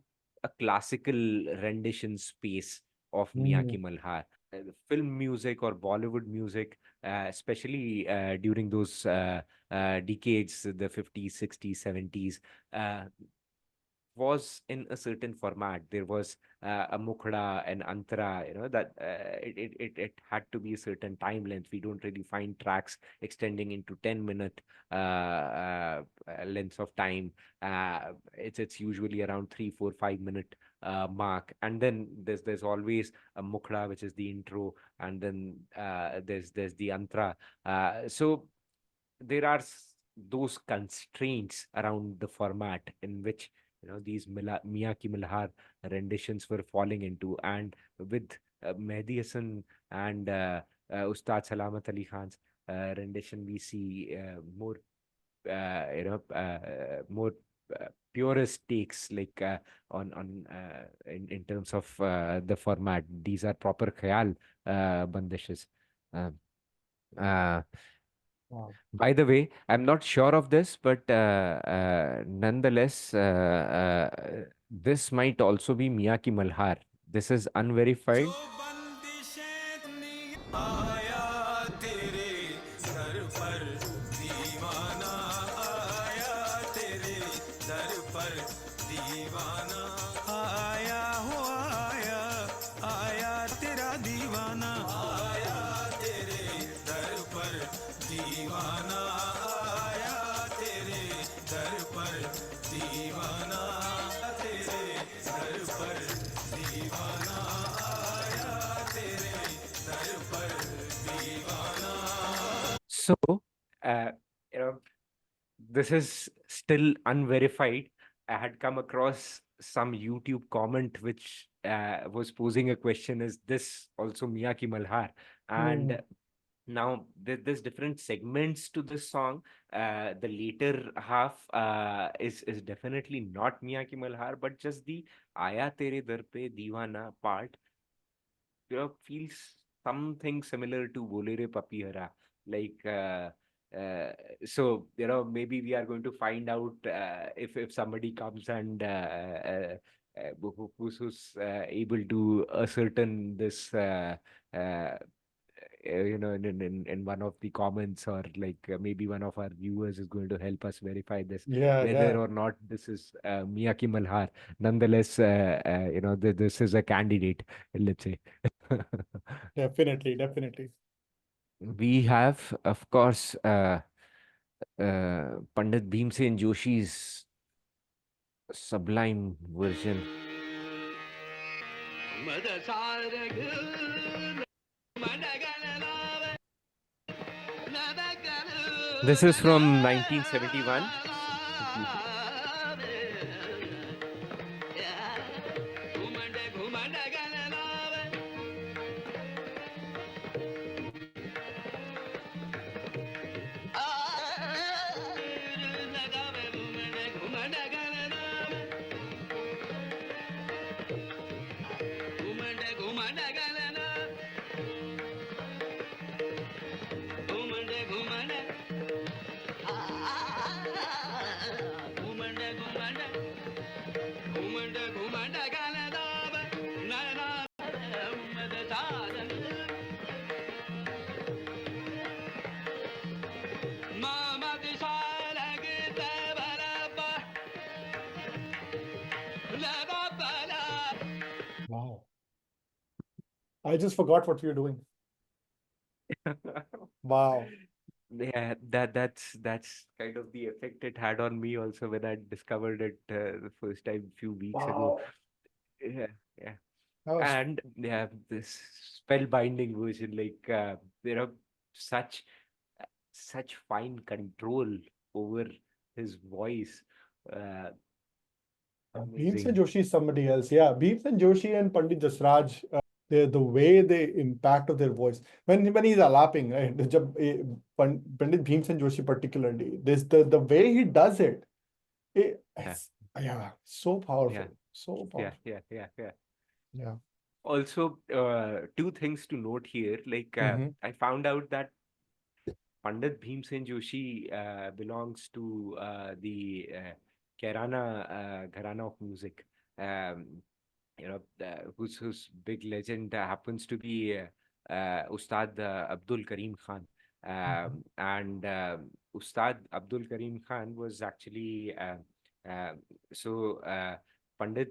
a classical rendition space of Hmm. Miyaki Malhar. The film music or Bollywood music, especially during those decades, the 50s, 60s, 70s, uh, was in a certain format. There was a mukhda and antara, that it had to be a certain time length. We don't really find tracks extending into 10-minute lengths of time. It's usually around 3, 4, 5 minute mark, and then there's always a mukhda, which is the intro, and then there's the antara. So there are those constraints around the format in which these Mia Ki Malhar renditions were falling into, and with Mehdi Hasan and Ustad Salamat Ali Khan's rendition, we see more purist takes, like in terms of the format. These are proper khayal bandishes. Um, uh, Wow. by the way, I'm not sure of this, but nonetheless, this might also be Mia Ki Malhar. This is unverified. आया तेरे दर पर दीवाना आया तेरे दर पर दीवाना आया हो आया आया तेरा दीवाना आया तेरे दर पर दीवाना आया तेरे दर पर दीवाना तेरे दर पर दीवाना आया तेरे दर पर दीवाना. So, uh, you know, this is still unverified. I had come across some YouTube comment which was posing a question: is this also Mia Ki Malhar? And now there's different segments to this song. The later half is definitely not Mia Ki Malhar, but just the Aya Tere Dar Pe Deewana part feels something similar to Bole Re Papihara. Like, so maybe we are going to find out if somebody comes and who's able to ascertain this in one of the comments, or like maybe one of our viewers is going to help us verify this, Yeah, whether yeah, or not this is Mia Ki Malhar. Nonetheless, this is a candidate, let's say. definitely, definitely. We have, of course, Pandit Bhimsen Joshi's sublime version. This is from 1971. Wow. I just forgot what you're doing. Wow. Yeah, that's kind of the effect it had on me also when I discovered it the first time a few weeks ago. Wow. Yeah, yeah. That was And yeah, this spellbinding version, like such such fine control over his voice. Uh, Bhimsen Amazing. Joshi is somebody else. Yeah, Bhimsen Joshi and Pandit Jasraj, the way they impact of their voice when he's alapping, right? Pandit Bhimsen Joshi particularly, this the way he does it, Yeah, it's yeah, so powerful, yeah, so yeah, powerful. yeah, yeah, yeah. Yeah. Also, two things to note here. Like, Mhm. I found out that Pandit Bhimsen Joshi belongs to the Gharana of music. Um, whose big legend happens to be Ustad Abdul Karim Khan. Mhm. And Ustad Abdul Karim Khan was actually Uh, Pandit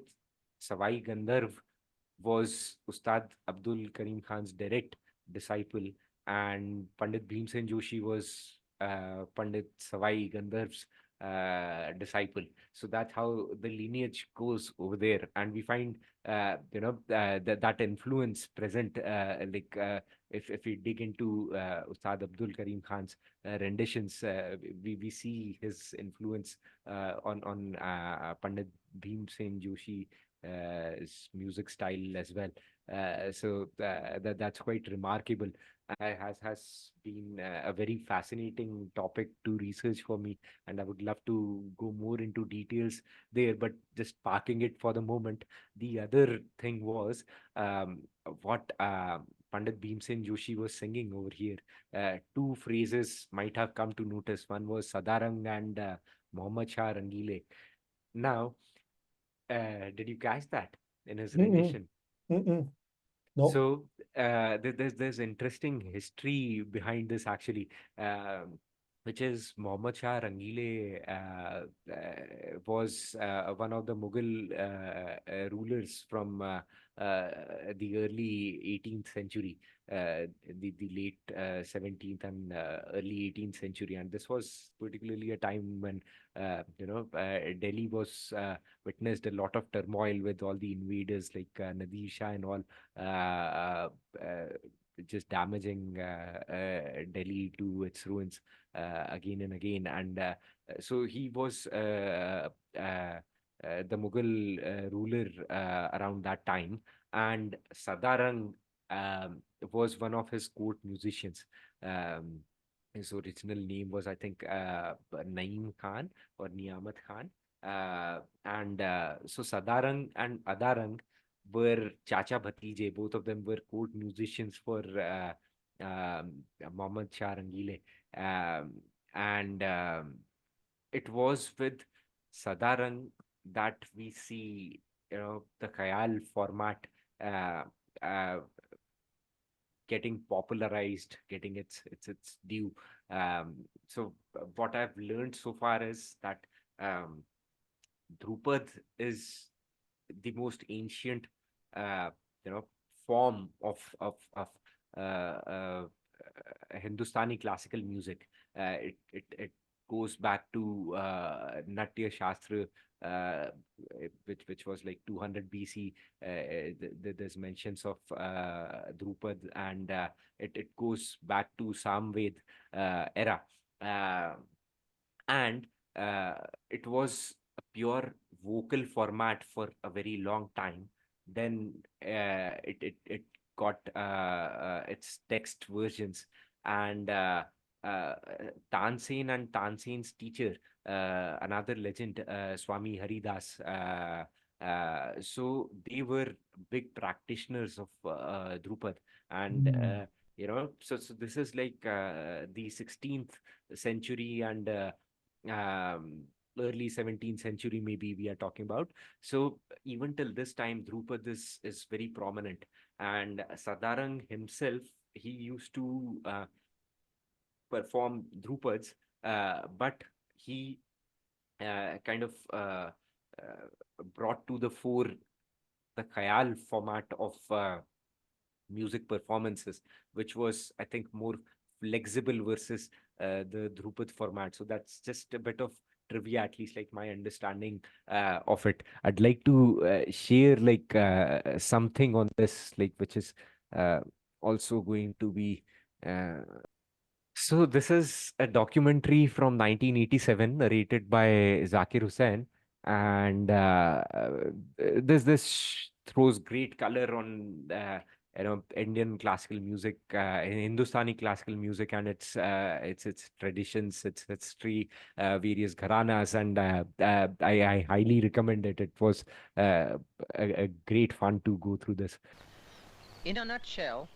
Savai Gandharv was Ustad Abdul Karim Khan's direct disciple, and Pandit Bhimsen Joshi was Pandit Savai Gandharv's disciple. So that's how the lineage goes over there, and we find that influence present. If we dig into Ustad Abdul Karim Khan's renditions, we see his influence on Pandit Bhimsen Joshi music style as well. That's quite remarkable. Has been a very fascinating topic to research for me, and I would love to go more into details there. But just parking it for the moment, the other thing was what Pandit Bhimsen Joshi was singing over here. Two phrases might have come to notice. One was Sadarang and Mohammad Shah Rangile. Now, did you catch that in his Mm-mm, rendition? mm-mm. No. So there's interesting history behind this actually, which is Muhammad Shah Rangile was one of the Mughal rulers from the early 18th century, the late 17th and early 18th century, and this was particularly a time when Delhi was witnessed a lot of turmoil with all the invaders like Nadir Shah and all uh, uh, uh, just damaging Delhi to its ruins again and again. And so he was the Mughal ruler around that time. And Sadarang was one of his court musicians. Um, his original name was, I think, Naeem Khan or Niyamat Khan. So Sadarang and Adarang were Chacha Bhatije. Both of them were court musicians for Mohammad Shah Rangile. Um, and It was with Sadarang that we see, the Khayal format uh, uh, getting popularized, getting its due. What I've learned so far is that um, Drupad is the most ancient, uh, you know, form of uh, uh, Hindustani classical music. It goes back to Natya Shastra, which was like 200 BC. There's mentions of Drupad, and it goes back to Samved era. Uh, and It was a pure vocal format for a very long time. Then it got its text versions, and Tansen and Tansen's teacher, another legend, Swami Haridas. So they were big practitioners of Drupad, and so this is like the 16th century and um, early 17th century, maybe we are talking about. So even till this time, Drupad is very prominent. And Sadarang himself, he used to perform Drupads, but he kind of brought to the fore the Khayal format of music performances, which was, I think, more flexible versus the Drupad format. So that's just a bit of trivia, at least like my understanding of it. I'd like to share like something on this, like which is uh, also going to be. Uh, so this is a documentary from 1987, narrated by Zakir Hussain, and this throws great color on Indian classical music, Hindustani classical music, and its traditions, its history, various gharanas, and I highly recommend it. It was a great fun to go through this. In a nutshell,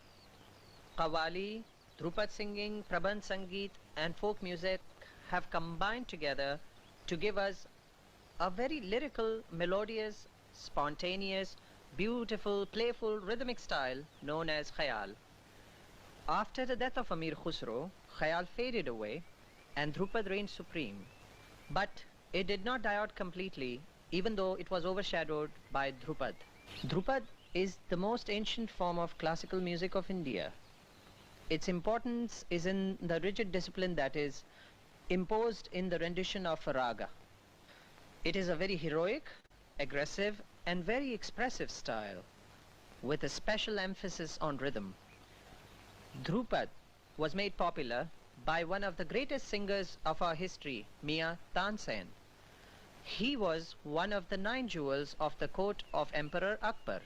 Qawwali, Drupad singing, Prabandh Sangeet and folk music have combined together to give us a very lyrical, melodious, spontaneous, beautiful, playful, rhythmic style known as Khayal. After the death of Amir Khusro, Khayal faded away and Drupad reigned supreme. But it did not die out completely, even though it was overshadowed by Dhrupad. Dhrupad is the most ancient form of classical music of India. Its importance is in the rigid discipline that is imposed in the rendition of a raga. It is a very heroic, aggressive, and very expressive style, with a special emphasis on rhythm. Dhrupad was made popular by one of the greatest singers of our history, Tansen. He was one of the 9 jewels of the court of Emperor Akbar.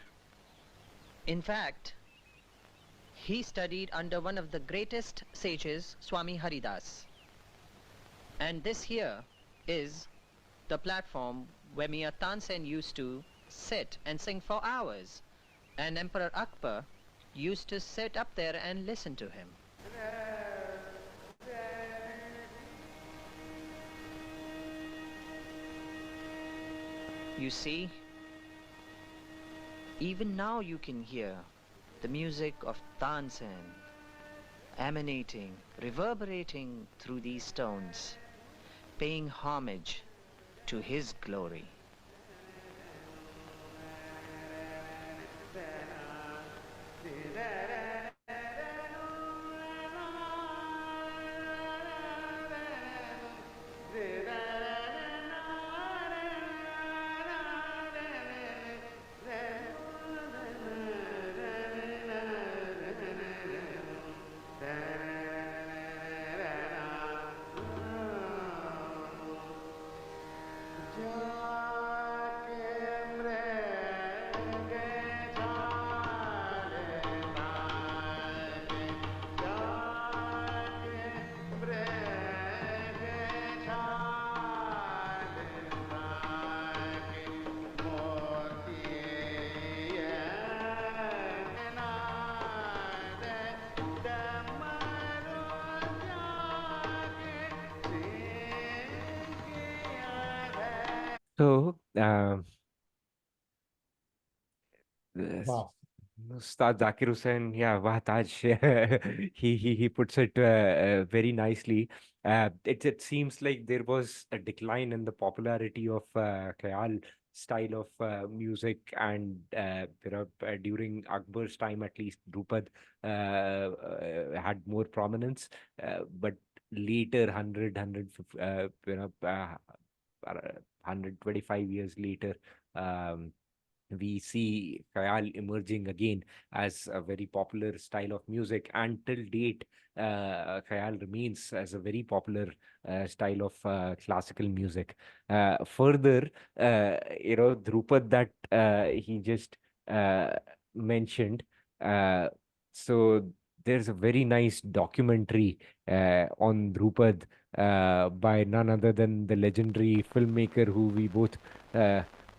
In fact, he studied under one of the greatest sages, Swami Haridas. And this here is the platform where Tansen used to sit and sing for hours, and Emperor Akbar used to sit up there and listen to him. You see, even now you can hear the music of Tansen emanating, reverberating through these stones, paying homage to his glory. So, Wow. Ustad Zakir Hussain, yeah, Wahtaj, he puts it very nicely. It seems like there was a decline in the popularity of Khayal style of music, and during Akbar's time, at least, Drupad had more prominence. But later, 125 years later, um, we see Khayal emerging again as a very popular style of music. And till date, Khayal remains as a very popular style of classical music. Further, Drupad that he just uh, mentioned. Uh, so there's a very nice documentary on Drupad by none other than the legendary filmmaker who we both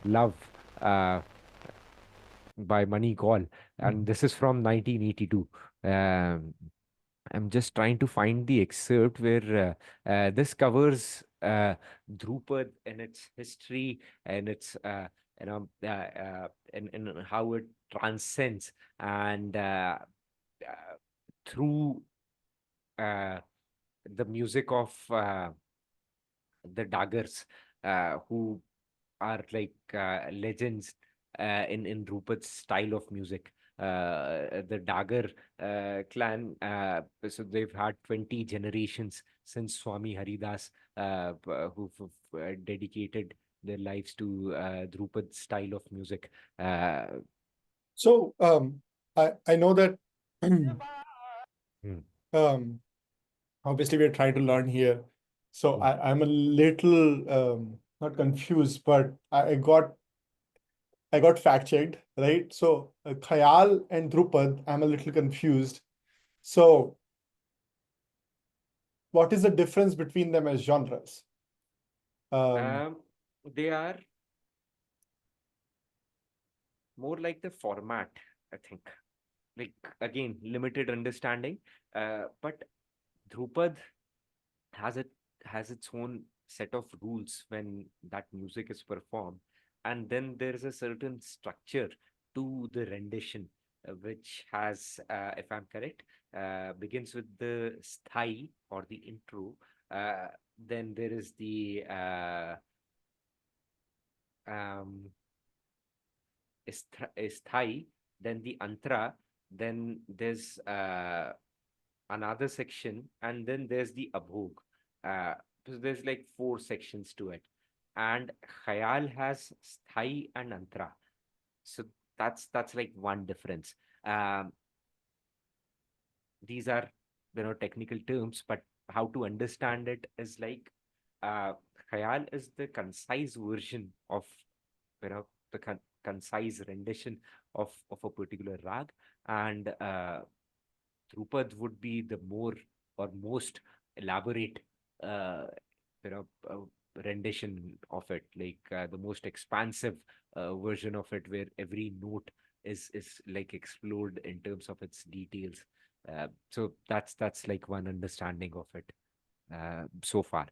love. Uh, by Money Call, and this is from 1982. Um, I'm just trying to find the excerpt where this covers Drupad and its history and its and how it transcends and through uh, the music of the daggers who are like legends in Rupert's style of music. The Dagger clan, so they've had 20 generations since Swami Haridas, who've dedicated their lives to Drupad's style of music. So I know that Hmm. obviously we're trying to learn here. So Hmm. I'm a little not confused, but I got fact checked, right? So Khayal and Drupad, I'm a little confused. So what is the difference between them as genres? They are more like the format, I think. Like again, limited understanding, but Drupad has it has its own set of rules when that music is performed, and then there is a certain structure to the rendition, which has, if I'm correct, begins with the sthai or the intro. Then there is the um, is Thai, then the Antra, then there's another section, and then there's the Abhog. So there's like 4 sections to it. And Khayal has Sthai and Antra. So that's like one difference. Um, these are, technical terms, but how to understand it is like uh, Khayal is the concise version of, the concise rendition of a particular rag, and Drupad would be the more or most elaborate, uh, you know, uh, rendition of it, like the most expansive version of it, where every note is like explored in terms of its details. So that's like one understanding of it so far.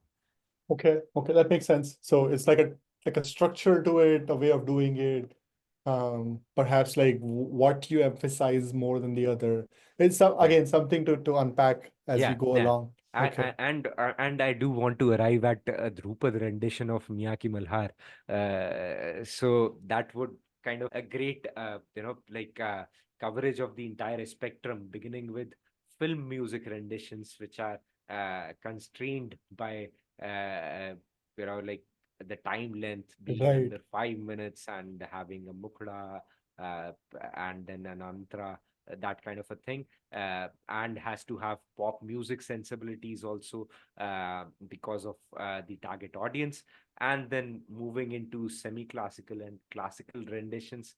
Okay, that makes sense. So it's like a structure to it, a way of doing it. Perhaps like what you emphasize more than the other. It's Yeah. again something to unpack as we Yeah, go yeah. along. Okay. And I do want to arrive at a Dhrupad rendition of Miyaki Malhar. So that would kind of a great, like coverage of the entire spectrum, beginning with film music renditions, which are constrained by, like the time length being Right. under 5 minutes, and having a mukda, and then an antra, that kind of a thing, and has to have pop music sensibilities also, because of the target audience. And then moving into semi-classical and classical renditions,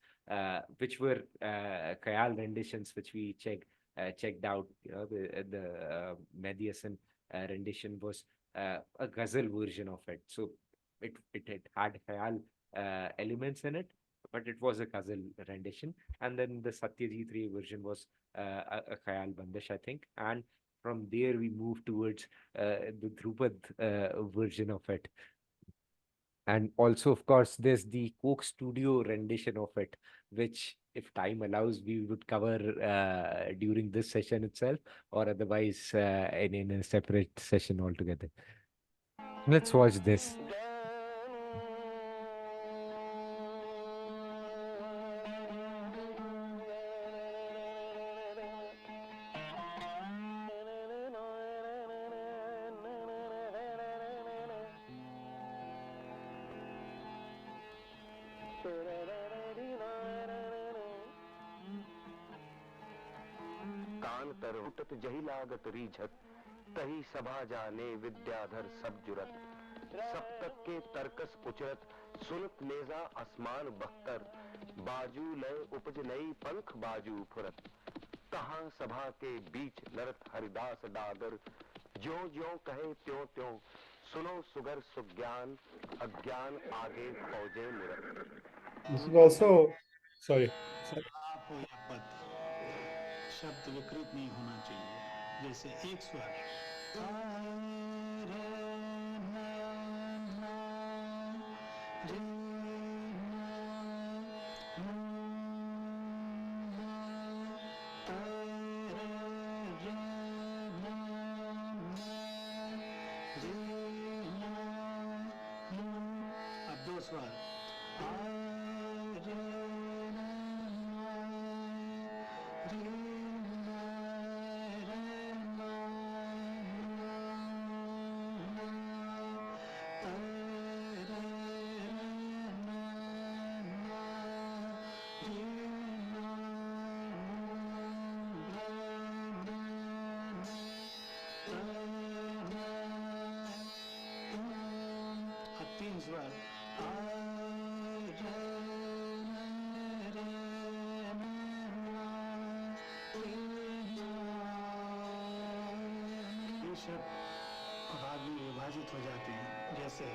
which were Khayal renditions, which we checked out. The Mehdi Hasan rendition was a ghazal version of it. So it had Khayal elements in it, but it was a ghazal rendition. And then the Satyajit Ray version was a Khayal Bandish, I think. And from there, we move towards the Dhrupad version of it. And also, of course, there's the Coke Studio rendition of it, which, if time allows, we would cover during this session itself, or otherwise in a separate session altogether. Let's watch this. कान तर उठत जही लागत रीझत तही सभा जाने विद्याधर सब जुरत सप्तक के तरकस उचरत सुनत नेजा आसमान बख्तर बाजू लय उपज नई पंख बाजू फुरत तहां सभा के बीच नरत हरिदास डागर ज्यों ज्यों कहे त्यों त्यों सुनो सुगर सुज्ञान अज्ञान आगे फौजे मुरत. This is also, sorry. आप हो या पद शब्द विकृत नहीं होना चाहिए. जैसे एक स्वर अब दो स्वर तीन स्वर ये शब्द राग में विभाजित हो जाते हैं. जैसे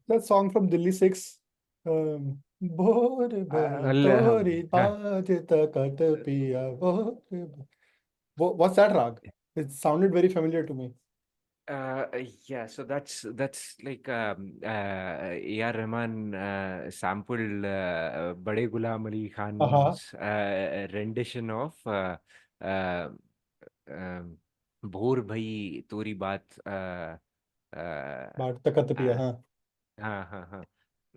That song from Delhi 6. Bore bhai Allah, tori baat tak kat piya, bore bhai. What's that rag? It sounded very familiar to me. Yeah, so that's like A.R. Rahman sampled Bade Ghulam Ali Uh-huh. Khan's rendition of uh, um, Bhor Bhai Tori Baat. But takat piya, Uh, huh? uh,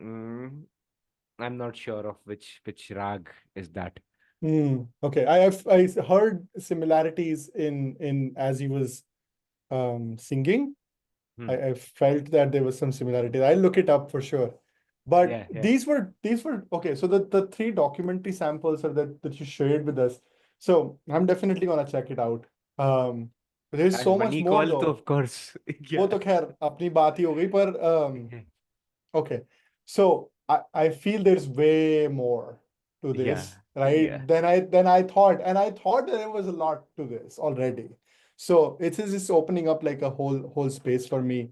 mm, I'm not sure of which rag is that. Okay. I heard similarities in as he was singing. Hmm. I felt that there was some similarity. I'll look it up for sure. But Yeah, yeah. these were okay. So the three documentary samples are that you shared with us. So I'm definitely gonna check it out. Um, there's And so much Money more Call, to though. of course. वो Yeah. तो खैर अपनी बात ही हो गई पर okay. So I feel there's way more to Yeah, this, right? yeah, Than I thought, and I thought that there was a lot to this already. So it is just opening up like a whole space for me.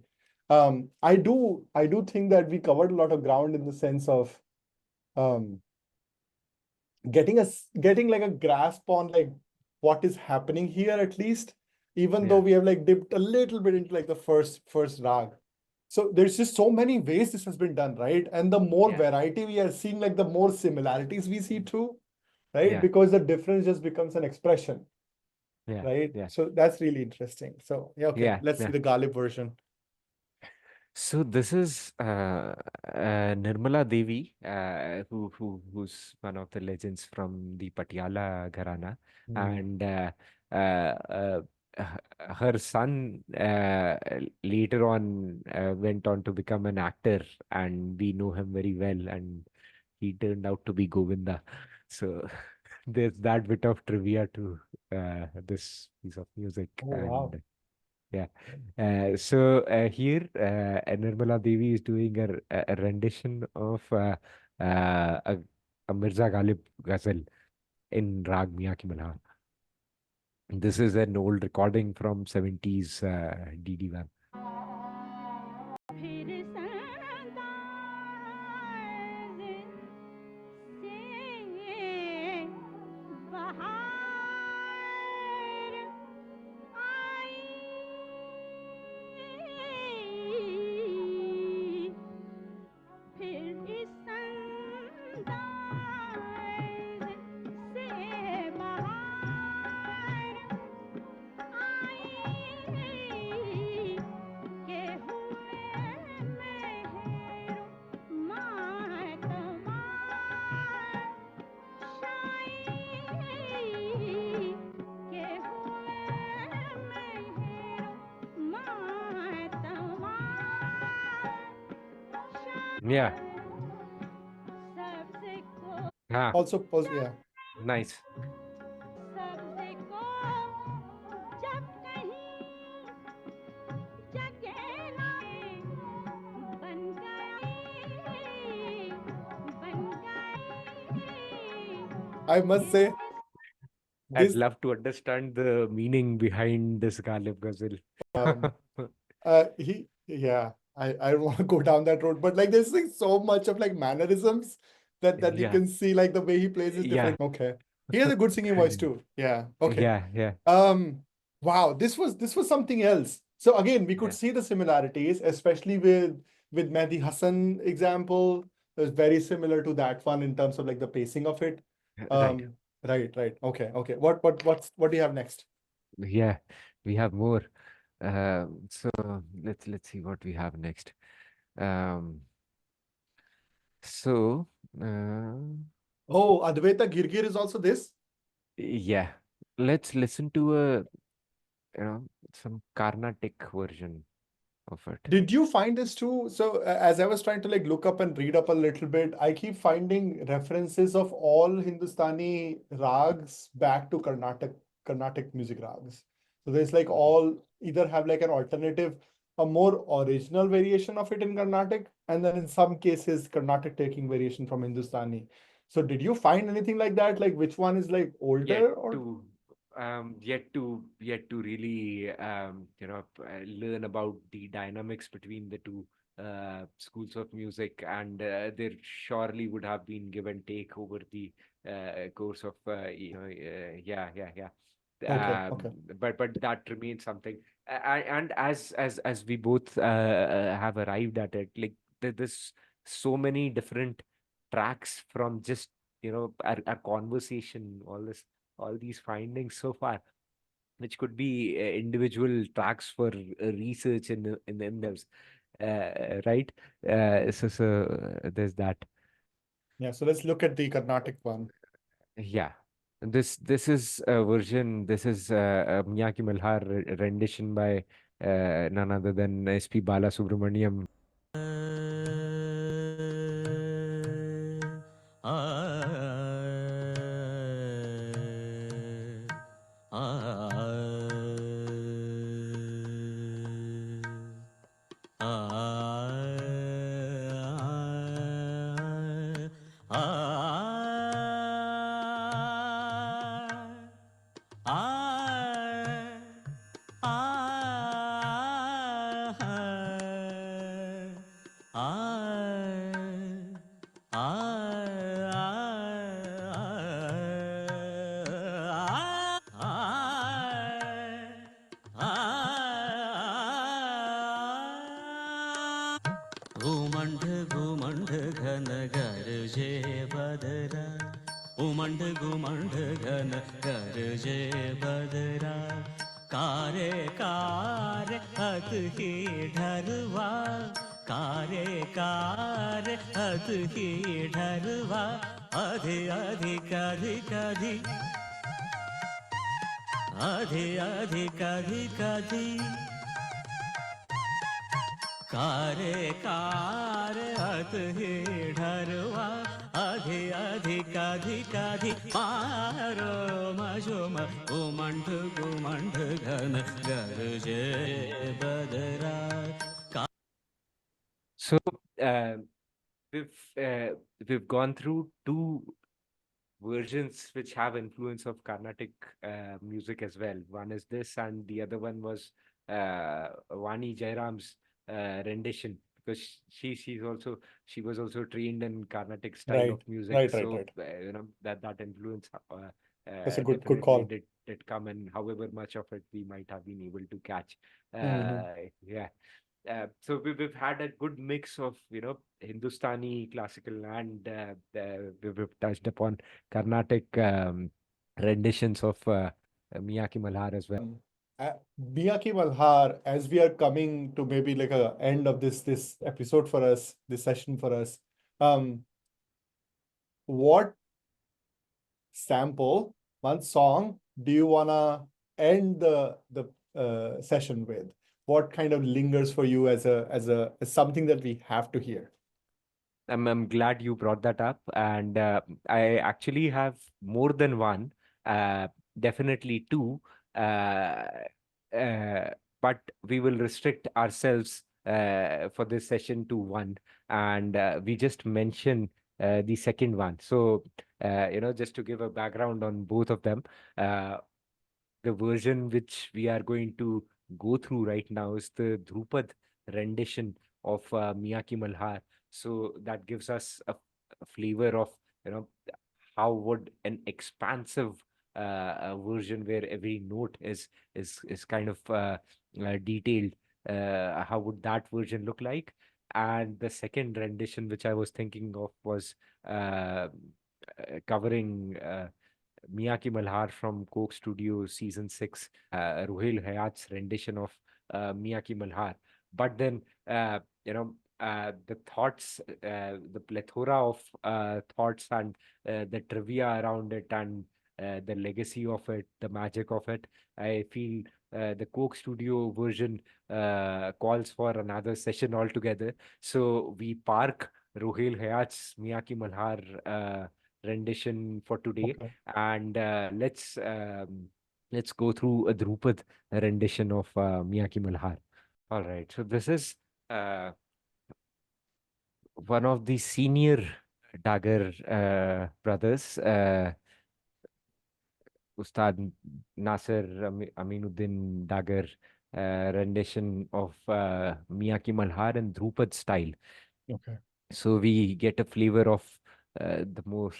I do think that we covered a lot of ground in the sense of um getting like a grasp on like what is happening here at least, even though yeah, we have like dipped a little bit into like the first rag. So there's just so many ways this has been done, right? And the more yeah, variety we are seeing, like the more similarities we see too, right? yeah, Because the difference just becomes an expression, yeah, right? yeah, So that's really interesting. So yeah, okay, yeah, let's see yeah. the Ghalib version. So this is Nirmala Devi, who's one of the legends from the Patiala Gharana, and uh, her son later on went on to become an actor, and we know him very well, and he turned out to be Govinda. So there's that bit of trivia to this piece of music, Oh wow. and yeah. Here, Nirmala Devi is doing a rendition of uh, a, a Mirza Ghalib ghazal in Raag Malhar. This is an old recording from 70s DD1. फिर संदाज़ से बहार आई फिर इस अंदाज़ से बहार आई के हुए मेहर मातमार शाई के हुए मेहर मातमार Yeah. सबसे को Ah, Also, yeah. nice. सबसे को जब कहीं जगे लाए बन गए बन गए I must say I'd this love to understand the meaning behind this Ghalib ghazal. um yeah, I don't want to go down that road, but like there's like so much of like mannerisms that you Yeah, can see, like the way he plays is yeah, different. Okay. He has a good singing voice too. Yeah. Okay. yeah, yeah, Wow, this was something else. So again, we could yeah. see the similarities, especially with Mehdi Hasan example. It was very similar to that one in terms of like the pacing of it. Right. Right. Okay, okay. What do you have next? Yeah, we have more. So let's see what we have next. Um, so uh, Oh, Advaita Girgir is also this. yeah, let's listen to a some Carnatic version of it. Did you find this too? So as I was trying to like look up and read up a little bit, I keep finding references of all Hindustani rags back to Carnatic music rags. So there's like all either have like an alternative, a more original variation of it in Carnatic, and then in some cases Carnatic taking variation from Hindustani. So did you find anything like that? Like which one is like Yet older or to yet to really learn about the dynamics between the two schools of music, and there surely would have been give and take over the course of yeah. Okay. But that remains something. And as we both have arrived at it, like there's so many different tracks from just our conversation, all these findings so far, which could be individual tracks for research in themselves, right? So there's that. Yeah, so let's look at the Carnatic one. Yeah. This is a version. This is a Miyaki Malhar rendition by none other than S.P. Balasubramaniam. घुमंड घुमंड घन गरजे बदरा उमंड घुमंड घन गरजे बदरा कारे कारे हत ही ढरवा कारे कारे हत ही ढरवा अधि अधि कधि कधि अधि अधि कधि कधि कारे कारे हत ही ढरवा अधि अधि कधि कधि मारो मजुम उमंड गुमंड घन गरजे बदरा. So we've gone through two versions which have influence of Carnatic music as well. One is this, and the other one was Vani Jairam's rendition, because she was also trained in Carnatic style of music. right. So that influence That's a good definitely call. did come, and however much of it we might have been able to catch. Mhm. Yeah. So we've had a good mix of Hindustani classical, and we've touched upon Carnatic renditions of Miyaki Malhar as well. Miyaki Malhar, as we are coming to maybe like a end of this episode for us, this session for us, what sample, one song do you wanna end the session with? What kind of lingers for you as something that we have to hear? I'm glad you brought that up, and I actually have more than one, definitely two, but we will restrict ourselves for this session to one, and we just mention the second one. So, just to give a background on both of them, the version which we are going to go through right now is the Dhrupad rendition of Miyaki Malhar. So that gives us a flavor of how would an expansive version where every note is kind of detailed, how would that version look like? And the second rendition which I was thinking of was covering Miyaki Malhar from Coke Studio Season 6, Ruhail Hayat's rendition of Miyaki Malhar. But then, the thoughts, the plethora of thoughts and the trivia around it, and the legacy of it, the magic of it, I feel the Coke Studio version calls for another session altogether. So we park Ruhail Hayat's Miyaki Malhar rendition for today, Okay. and let's go through a Dhrupad rendition of Miyaki Malhar. All right, so this is one of the senior Dagger brothers, Ustad Nasir Aminuddin Dagger rendition of Miyaki Malhar in Dhrupad style. Okay. So we get a flavor of the more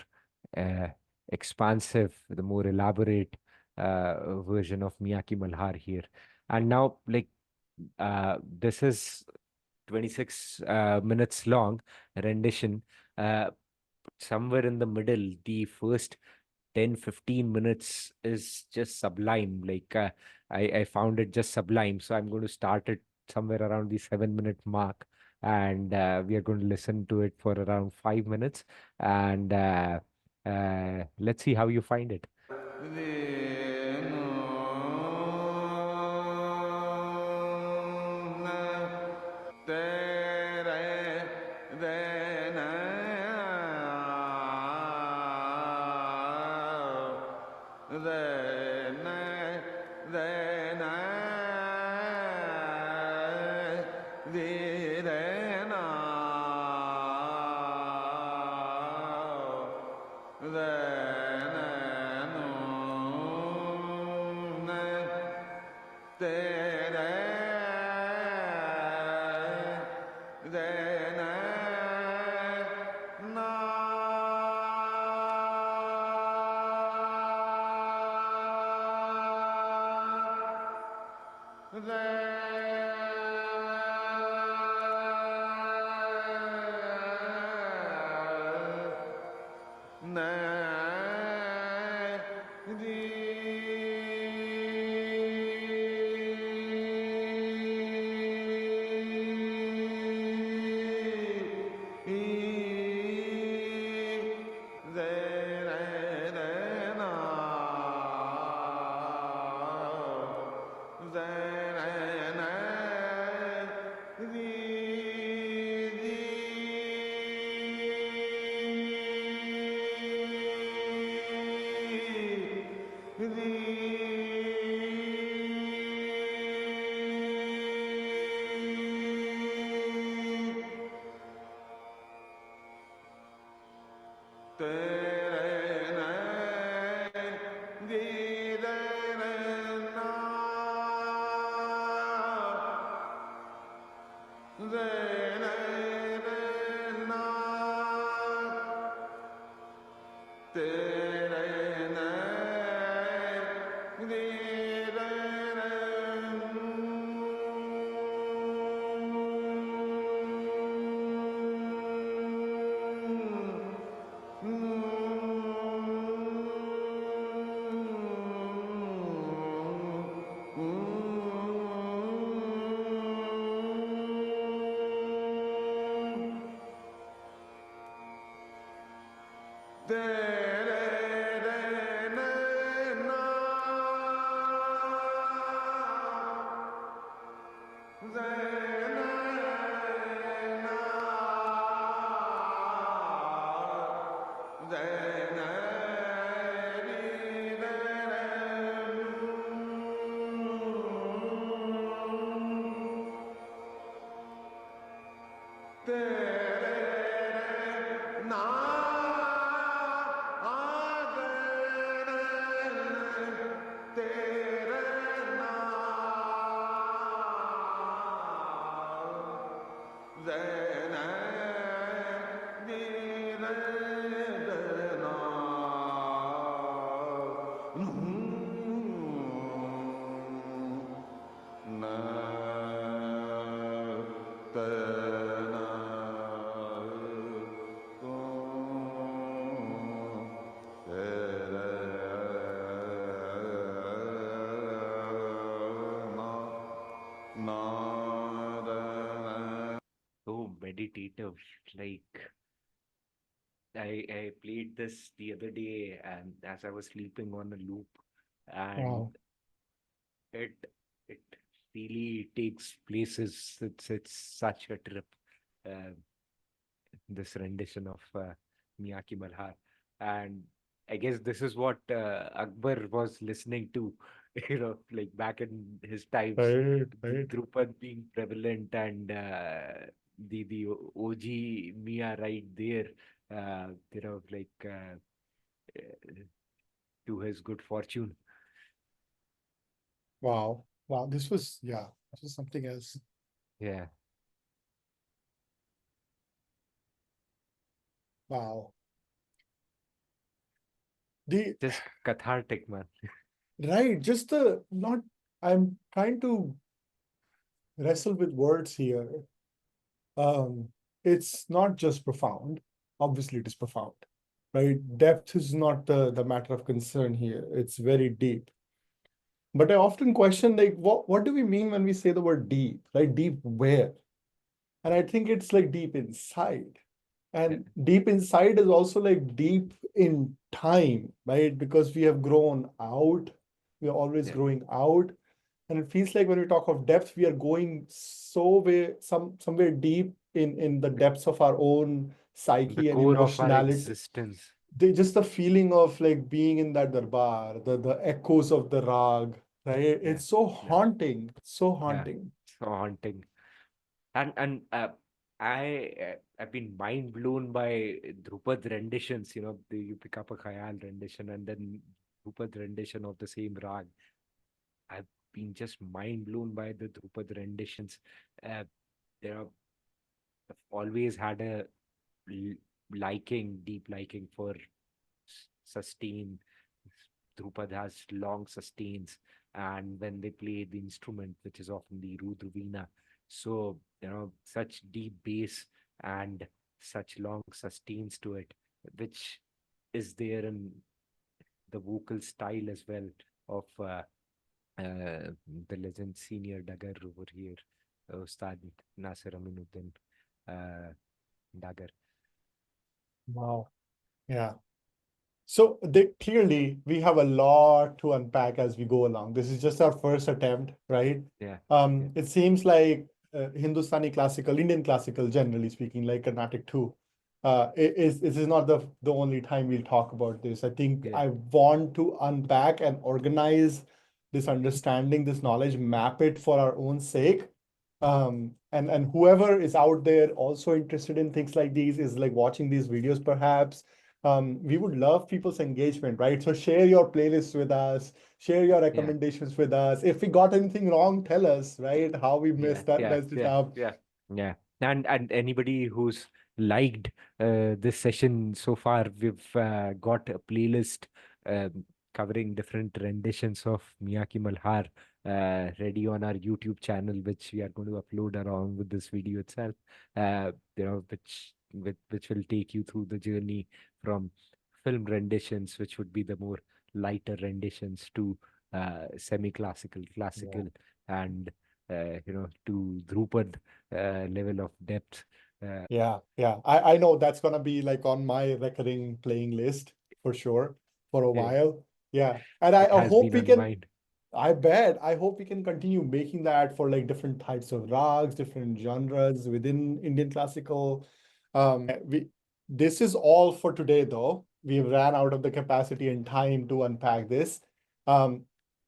expansive, the more elaborate, version of Miyaki Malhar here. And now, like, this is 26 minutes long rendition. Somewhere in the middle, the first 10-15 minutes is just sublime. Like, I found it just sublime. So I'm going to start it somewhere around the 7 minute mark. And we are going to listen to it for around 5 minutes. And let's see how you find it. So meditative. Like, I played this the other day and as I was sleeping on a loop, and Wow. it it really takes places. It's such a trip. Uh, this rendition of Miyaki Malhar, and I guess this is what Akbar was listening to, like back in his times, Right, the right. Drupad being prevalent and the OG Mia right there, like to his good fortune. Wow. Wow. This was something else. Yeah, Wow. The just cathartic, man. Right, just not, I'm trying to wrestle with words here. Um, it's not just profound. Obviously, it is profound, right? Depth is not the matter of concern here. It's very deep. But I often question, like, what do we mean when we say the word deep, right? Deep where? And I think it's like deep inside. And deep inside is also like deep in time, right? Because we have grown out, we are always Yeah. growing out. And it feels like when we talk of depth, we are going so way somewhere deep in the depths of our own The psyche and core of our emotionality. existence. Just the feeling of like being in that darbar, the echoes of the rag, right? Yeah. It's so Yeah. haunting, so Yeah. haunting. So haunting. And I've been mind blown by Dhrupad renditions. You pick up a Khayal rendition and then Dhrupad rendition of the same rag. I've been just mind blown by the Dhrupad renditions. Uh, you know, I've always had a deep liking for sustain. Dhrupad has long sustains, and when they play the instrument, which is often the Rudravina, so such deep bass and such long sustains to it, which is there in the vocal style as well of the legend senior Dagar over here, Ustad Nasir Aminuddin Dagar. Wow. Yeah. So clearly we have a lot to unpack as we go along. This is just our first attempt, right? Yeah. It seems like Hindustani classical, Indian classical, generally speaking, like Carnatic too, this is not the only time we'll talk about this. I think Yeah. I want to unpack and organize this understanding, this knowledge, map it for our own sake. And whoever is out there also interested in things like these is like watching these videos perhaps. We would love people's engagement, right? So share your playlists with us, share your Yeah. recommendations with us. If we got anything wrong, tell us, right? How we Yeah. messed it Yeah. up. Yeah. Yeah. And anybody who's liked this session so far, we've got a playlist covering different renditions of Miyaki Malhar ready on our YouTube channel, which we are going to upload along with this video itself. Which will take you through the journey from film renditions, which would be the more lighter renditions, to semi-classical, classical, and to Drupad level of depth. Yeah. I know that's gonna be like on my recurring playing list for sure for a Yeah. while. Yeah. And I It has hope been we on can, mind. I bet, I hope we can continue making that for like different types of rags, different genres within Indian classical. This is all for today, though. We ran out of the capacity and time to unpack this. Um,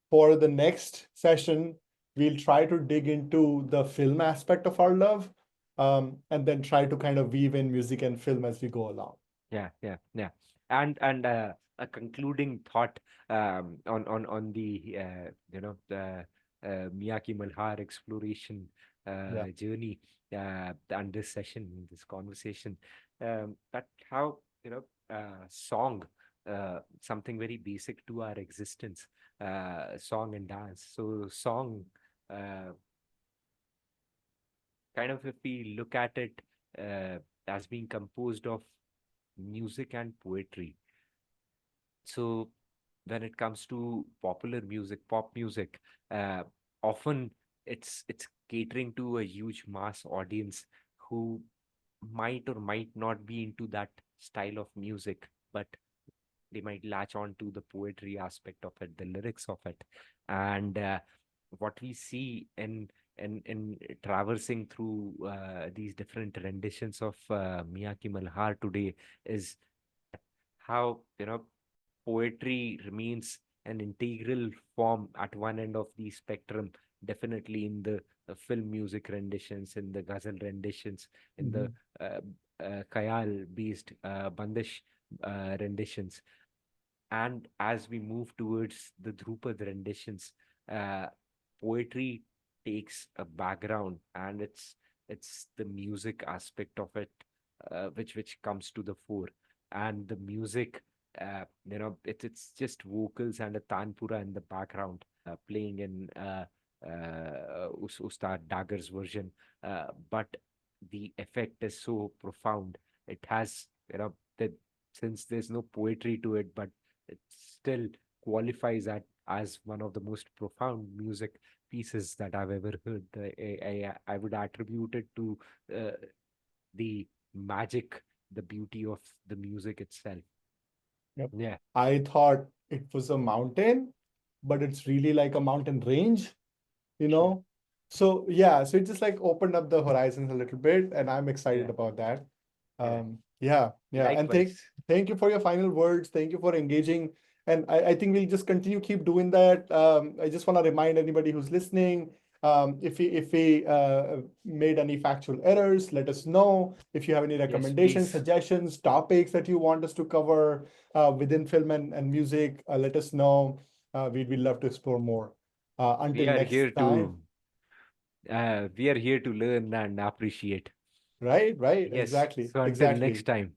for the next session, we'll try to dig into the film aspect of our love, and then try to kind of weave in music and film as we go along. Yeah. And a concluding thought on the the Miyaki Malhar exploration journey and this session, this conversation, that how song, something very basic to our existence, song and dance. So song, uh, kind of, if we look at it as being composed of music and poetry. So when it comes to popular music, pop music, uh, often it's catering to a huge mass audience who might or might not be into that style of music, but they might latch on to the poetry aspect of it, the lyrics of it. And what we see in traversing through these different renditions of Miyaki Malhar today is how poetry remains an integral form at one end of the spectrum, definitely in the film music renditions, in the ghazal renditions, in the uh, khayal based bandish renditions. And as we move towards the Dhrupad renditions, uh, poetry takes a background, and it's the music aspect of it, which comes to the fore. And the music it's just vocals and a tanpura in the background playing in Ustad Dagar's version, but the effect is so profound. It has, that since there's no poetry to it, but it still qualifies as one of the most profound music pieces that I've ever heard. I would attribute it to uh, the magic, the beauty of the music itself. Yep. Yeah. I thought it was a mountain, but it's really like a mountain range, So yeah, so it just like opened up the horizons a little bit, and I'm excited Yeah. about that. Yeah. Yeah. And Likewise. thank you for your final words. Thank you for engaging. And I think we'll just continue, keep doing that. I just want to remind anybody who's listening, if we made any factual errors, let us know. If you have any recommendations, please. suggestions, topics that you want us to cover within film and music, let us know. We'd love to explore more. We Until are next here time. we are here to learn and appreciate. Right, Yes. exactly. So until next time.